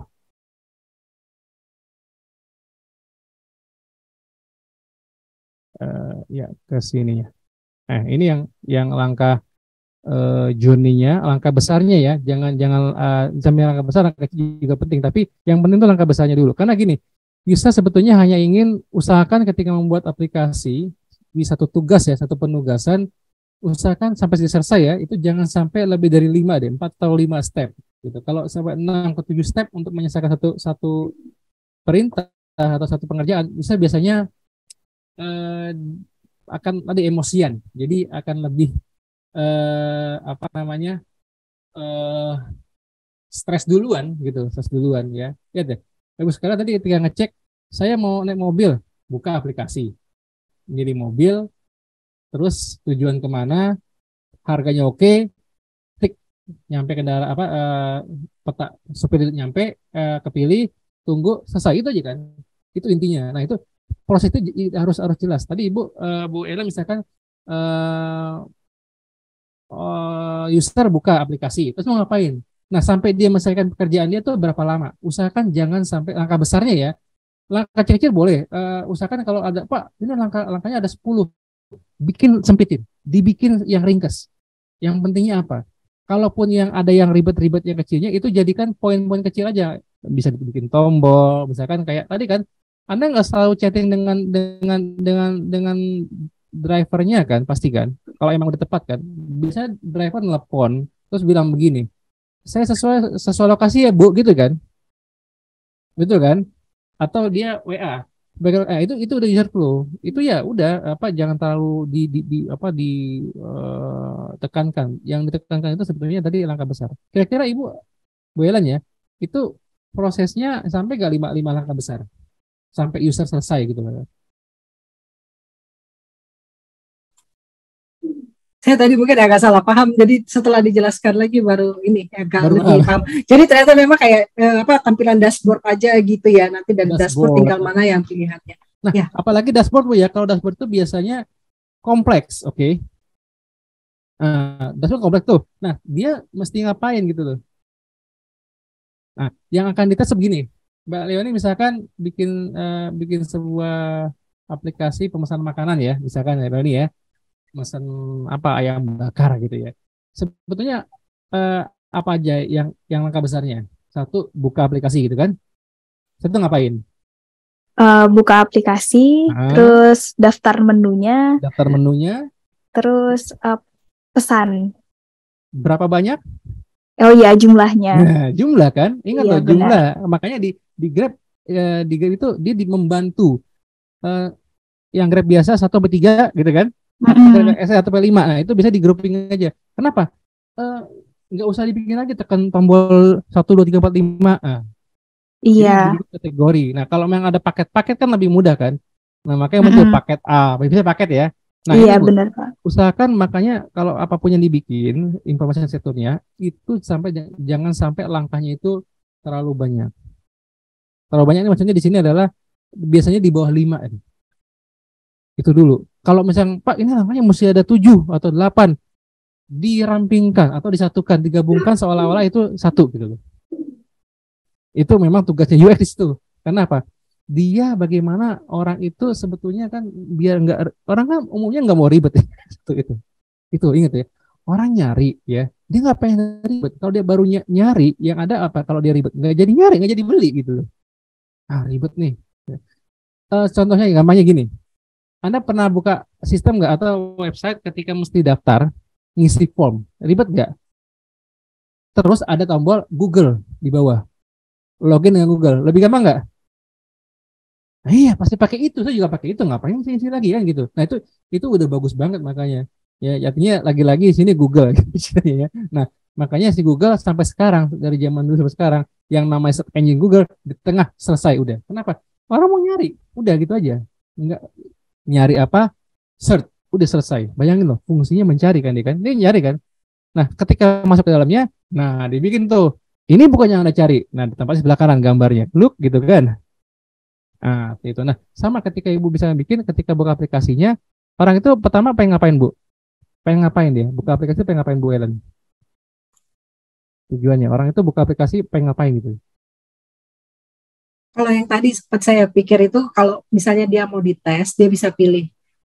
Ya ke sini ya. Nah, ini yang langkah journey-nya, langkah besarnya ya. Jangan sampai langkah besar, langkah kecil juga penting. Tapi yang penting itu langkah besarnya dulu. Karena gini, bisa sebetulnya hanya ingin usahakan ketika membuat aplikasi di satu tugas ya, satu penugasan, usahakan sampai selesai ya, itu jangan sampai lebih dari 5 deh, 4 atau 5 step gitu. Kalau sampai 6 ke 7 step untuk menyelesaikan satu perintah atau satu pengerjaan, bisa biasanya akan ada emosian. Jadi akan lebih apa namanya? Stres duluan gitu, stres duluan ya. Lihat deh. Bagus sekarang tadi ketika ngecek, saya mau naik mobil, buka aplikasi. Milih mobil, terus tujuan kemana, harganya oke, klik, nyampe kendara apa peta supir nyampe, kepilih, tunggu, selesai itu aja kan. Itu intinya. Nah, itu proses itu harus jelas. Tadi Bu Ella misalkan user buka aplikasi, terus mau ngapain? Nah, sampai dia menyelesaikan pekerjaan dia tuh berapa lama? Usahakan jangan sampai langkah besarnya ya. Langkah kecil-kecil boleh. Usahakan kalau ada, Pak, ini langkahnya ada 10. Bikin sempitin, dibikin yang ringkas. Yang pentingnya apa? Kalaupun yang ada yang ribet-ribet yang kecilnya, itu jadikan poin-poin kecil aja. Bisa dibikin tombol, misalkan kayak tadi kan, Anda nggak selalu chatting dengan drivernya kan, pasti kan. Kalau emang udah tepat kan, bisa driver nelpon terus bilang begini, saya sesuai lokasi ya Bu, gitu kan, betul kan? Atau dia WA, itu udah user flow, itu ya udah apa, jangan terlalu tekankan. Yang ditekankan itu sebetulnya tadi langkah besar. Kira-kira Ibu Bu Ellen ya, itu prosesnya sampai gak lima langkah besar sampai user selesai gitu kan? Saya tadi mungkin agak salah paham, jadi setelah dijelaskan lagi baru ini agak lebih paham. Jadi ternyata memang kayak tampilan dashboard aja gitu ya, nanti dari dashboard tinggal mana yang pilihannya. Nah, ya. Apalagi dashboard Bu ya, kalau dashboard itu biasanya kompleks, oke? Dashboard kompleks tuh. Nah, dia mesti ngapain gitu loh. Nah, yang akan dites begini, Mbak Leoni misalkan bikin sebuah aplikasi pemesanan makanan ya, misalkan ya Leoni ya. Mesen apa, ayam bakar gitu ya. Sebetulnya apa aja yang langkah besarnya? Satu, buka aplikasi gitu kan? Satu, ngapain? Buka aplikasi, terus daftar menunya. Terus pesan. Berapa banyak? Oh iya, jumlahnya. Nah, jumlah kan? Ingat iya, loh, jumlah. Makanya di Grab itu dia membantu yang Grab biasa 1/3 gitu kan? S1/5, nah itu bisa di grouping aja. Kenapa? Nggak usah dibikin lagi, tekan tombol 1, 2, 3, 4, 5. Iya. Kategori. Nah, kalau memang ada paket kan lebih mudah kan. Nah, makanya muncul paket A, bisa paket ya. Nah, iya benar Pak. Usahakan makanya kalau apapun yang dibikin, informasi sektornya itu jangan sampai langkahnya itu terlalu banyak. Terlalu banyak ini maksudnya di sini adalah biasanya di bawah 5 ini. Itu dulu. Kalau misalnya Pak ini langkahnya mesti ada 7 atau 8, dirampingkan atau disatukan, digabungkan seolah-olah itu satu gitu loh. Itu memang tugasnya UX itu. Karena apa? Dia bagaimana orang itu sebetulnya kan biar orang kan umumnya nggak mau ribet ya. Itu ingat ya. Orang nyari ya, dia nggak pengen ribet. Kalau dia baru nyari, yang ada apa? Kalau dia ribet nggak jadi nyari, nggak jadi beli gitu loh. Ribet nih. Contohnya gampangnya gini. Anda pernah buka sistem nggak atau website ketika mesti daftar, ngisi form, ribet nggak? Terus ada tombol Google di bawah, login dengan Google, lebih gampang nggak? Nah, iya pasti pakai itu, saya juga pakai itu, ngapain isi lagi kan gitu. Nah itu udah bagus banget makanya. Ya, artinya lagi-lagi di sini Google gitu ya. Nah, makanya si Google sampai sekarang, dari zaman dulu sampai sekarang, yang namanya search engine Google di tengah selesai udah. Kenapa? Orang mau nyari, udah gitu aja. Enggak nyari apa? Search, udah selesai. Bayangin loh, fungsinya mencari kan dia kan. Dia nyari kan. Nah, ketika masuk ke dalamnya, nah dibikin tuh. Ini bukan yang Anda cari. Nah, ditempatkan di sebelah kanan gambarnya. Look gitu kan. Nah, itu. Nah, sama ketika Ibu bisa bikin, ketika buka aplikasinya, orang itu pertama pengen ngapain, Bu? Pengen ngapain dia? Buka aplikasi pengen ngapain, Bu Ellen? Tujuannya. Orang itu buka aplikasi pengen ngapain gitu. Kalau yang tadi sempat saya pikir itu kalau misalnya dia mau dites, dia bisa pilih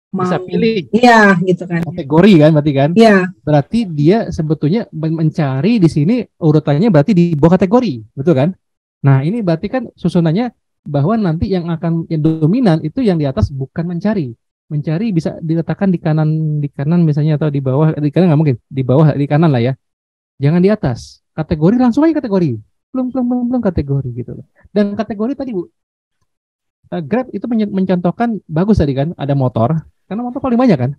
Bisa mau, pilih iya gitu kan. kategori kan berarti kan? Iya, Berarti dia sebetulnya mencari di sini urutannya berarti di bawah kategori, betul kan? Nah, ini berarti kan susunannya bahwa nanti yang akan yang dominan itu yang di atas bukan mencari. Mencari bisa diletakkan di kanan misalnya atau di bawah, di kanan nggak mungkin, di bawah di kanan lah ya. Jangan di atas. Kategori langsung aja kategori. Belum kategori gitu loh. Dan kategori tadi Bu, Grab itu mencontohkan bagus tadi kan, ada motor, karena motor paling banyak kan,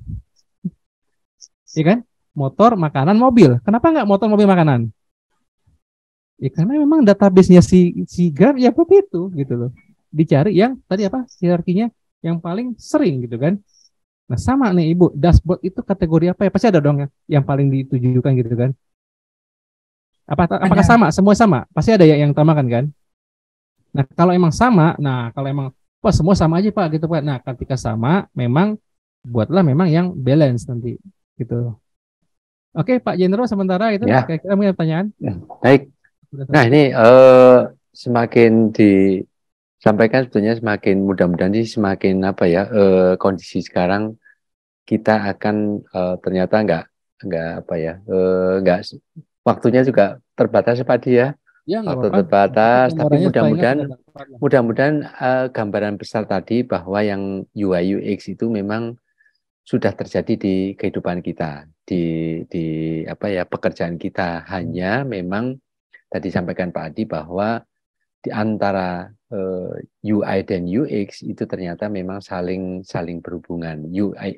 iya kan? Motor, makanan, mobil. Kenapa nggak motor, mobil, makanan? Ya karena memang database-nya si Grab ya seperti itu gitu loh. Dicari yang tadi apa? Hierarkinya yang paling sering gitu kan. Nah, sama nih Ibu, dashboard itu kategori apa ya? Pasti ada dong yang paling ditujukan gitu kan. Apakah ada. sama? Semua sama? Pasti ada yang utamakan kan? Nah, kalau emang sama, kalau emang wah semua sama aja Pak gitu Pak. Nah, ketika sama, memang buatlah memang yang balance nanti gitu. Oke, Pak Jenderal sementara itu Ya. kira-kira punya pertanyaan? Baik. Sudah Nah, selesai. ini semakin disampaikan sebetulnya semakin mudah-mudahan sih semakin apa ya kondisi sekarang kita akan ternyata nggak apa ya nggak waktunya juga terbatas Pak Di ya. Ya nggak Waktu apa-apa. terbatas, Nanti tapi gambarannya setelah ingat sudah dapat lah. mudah-mudahan gambaran besar tadi bahwa yang UI UX itu memang sudah terjadi di kehidupan kita, di apa ya pekerjaan kita. Hanya memang tadi sampaikan Pak Adi bahwa di antara UI dan UX itu ternyata memang saling berhubungan.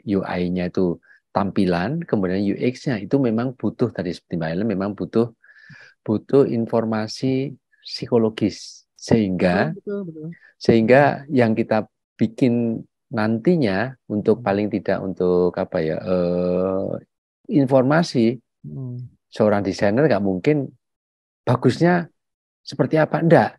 UI-nya itu tampilan, kemudian UX-nya itu memang butuh tadi seperti Mbak Ellen memang butuh informasi psikologis sehingga Betul. yang kita bikin nantinya untuk paling tidak untuk apa ya informasi seorang desainer nggak mungkin bagusnya seperti apa, enggak,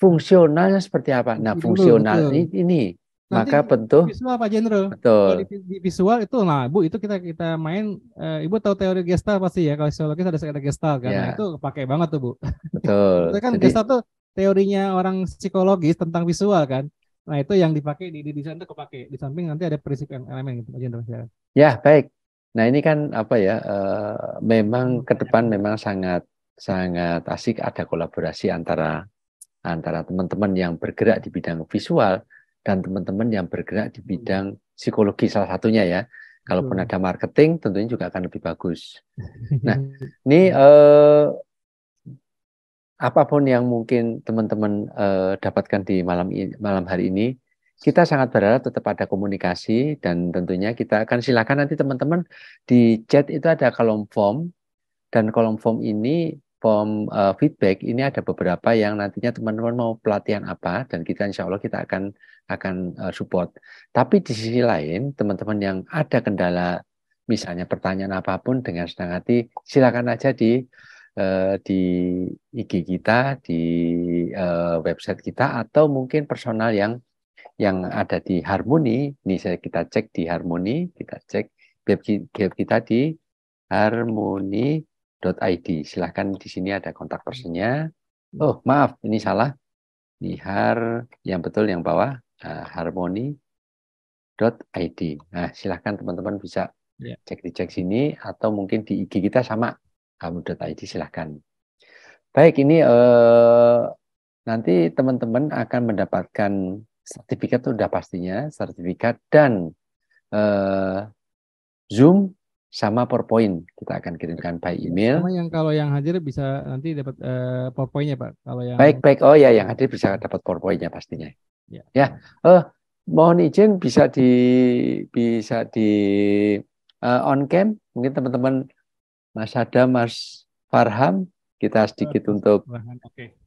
fungsionalnya seperti apa. Nah, fungsional Betul. ini Nanti maka bentuk visual Pak Jenderal. betul. Kalau di visual itu, nah Bu itu kita main, Ibu tahu teori Gestalt pasti ya. Kalau psikologis ada Gestalt kan. Nah Ya, itu pakai banget tuh Bu. betul. Itu kan Jadi Gestalt tuh teorinya orang psikologis tentang visual kan. Nah itu yang dipakai di desain tuh kepake. Di samping nanti ada prinsip elemen gitu Pak Jenderal. ya baik. Nah ini kan apa ya memang ke depan memang sangat asik ada kolaborasi antara teman-teman yang bergerak di bidang visual dan teman-teman yang bergerak di bidang psikologi salah satunya ya. Kalaupun ada marketing tentunya juga akan lebih bagus. Nah, ini apapun yang mungkin teman-teman dapatkan di malam hari ini, kita sangat berharap tetap ada komunikasi dan tentunya kita akan silakan nanti teman-teman di chat itu ada kolom form dan kolom form ini form feedback ini ada beberapa yang nantinya teman-teman mau pelatihan apa dan kita insya Allah kita akan support. Tapi di sisi lain teman-teman yang ada kendala misalnya pertanyaan apapun dengan senang hati silakan aja di IG kita, di website kita atau mungkin personal yang ada di Harmoni. Ini kita cek di Harmoni, kita cek web kita di harmoni.id. Silahkan di sini ada kontak personnya. Oh maaf, ini salah. Di yang betul yang bawah harmoni.id. Nah silahkan teman-teman bisa cek sini atau mungkin di IG kita sama harmoni.id silahkan. Baik ini nanti teman-teman akan mendapatkan sertifikat sudah pastinya sertifikat dan Zoom sama PowerPoint kita akan kirimkan by email. Sama yang kalau yang hadir bisa nanti dapat PowerPoint-nya Pak. Kalau yang baik. Oh ya yang hadir bisa dapat PowerPoint-nya pastinya. Ya. Mohon izin bisa di on cam, mungkin teman-teman Mas Adam, Mas Farham, kita sedikit untuk Oke.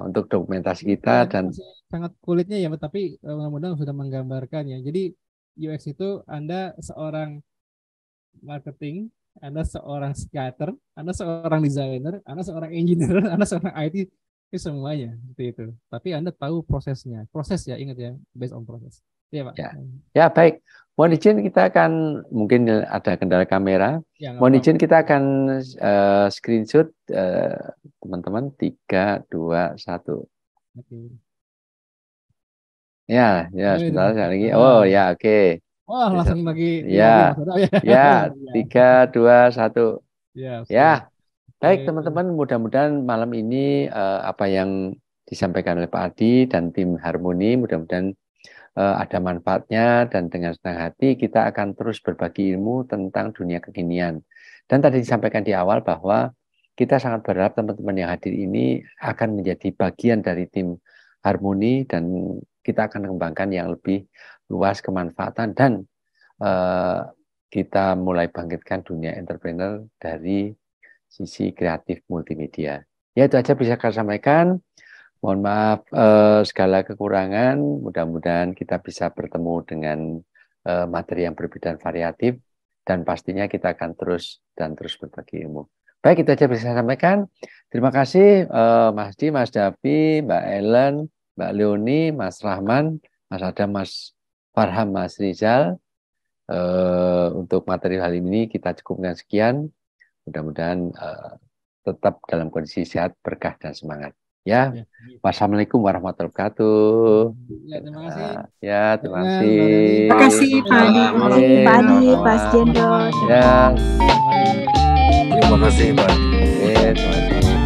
untuk dokumentasi kita dan sangat kulitnya ya, tapi mudah-mudahan sudah menggambarkan ya. Jadi UX itu Anda seorang marketing, Anda seorang psikiater, Anda seorang desainer, Anda seorang engineer, Anda seorang IT, itu semuanya seperti itu. Tapi Anda tahu prosesnya, proses ya, ingat ya, based on proses. Iya Pak. Ya baik. Mohon izin kita akan, mungkin ada kendala kamera. Ya, Mohon izin kita akan screenshot teman-teman 3, 2, 1. Oke. Ya sebentar lagi. Oh ya, oke. Wah, langsung lagi. Ya, 3, 2, 1. Ya, baik teman-teman. Mudah-mudahan malam ini apa yang disampaikan oleh Pak Adi dan tim Harmoni, mudah-mudahan ada manfaatnya, dan dengan senang hati kita akan terus berbagi ilmu tentang dunia kekinian. Dan tadi disampaikan di awal bahwa kita sangat berharap teman-teman yang hadir ini akan menjadi bagian dari tim Harmoni, dan kita akan kembangkan yang lebih luas kemanfaatan, dan kita mulai bangkitkan dunia entrepreneur dari sisi kreatif multimedia. Ya, itu aja bisa saya sampaikan. Mohon maaf segala kekurangan, mudah-mudahan kita bisa bertemu dengan materi yang berbeda dan variatif, dan pastinya kita akan terus berbagi ilmu. Baik, itu aja bisa saya sampaikan. Terima kasih Mas Di, Mas Davi, Mbak Ellen, Mbak Leoni, Mas Rahman, Mas Adam, Mas Farham, Mas Rizal. Untuk materi hari ini kita cukupkan sekian. Mudah-mudahan tetap dalam kondisi sehat, berkah, dan semangat. Ya, wassalamualaikum warahmatullahi wabarakatuh. Ya, terima kasih. Ya, terima kasih. Terima kasih Pak Adi. Terima kasih Pak Adi, Pak Jendro. Ya. Terima kasih Pak. Terima kasih.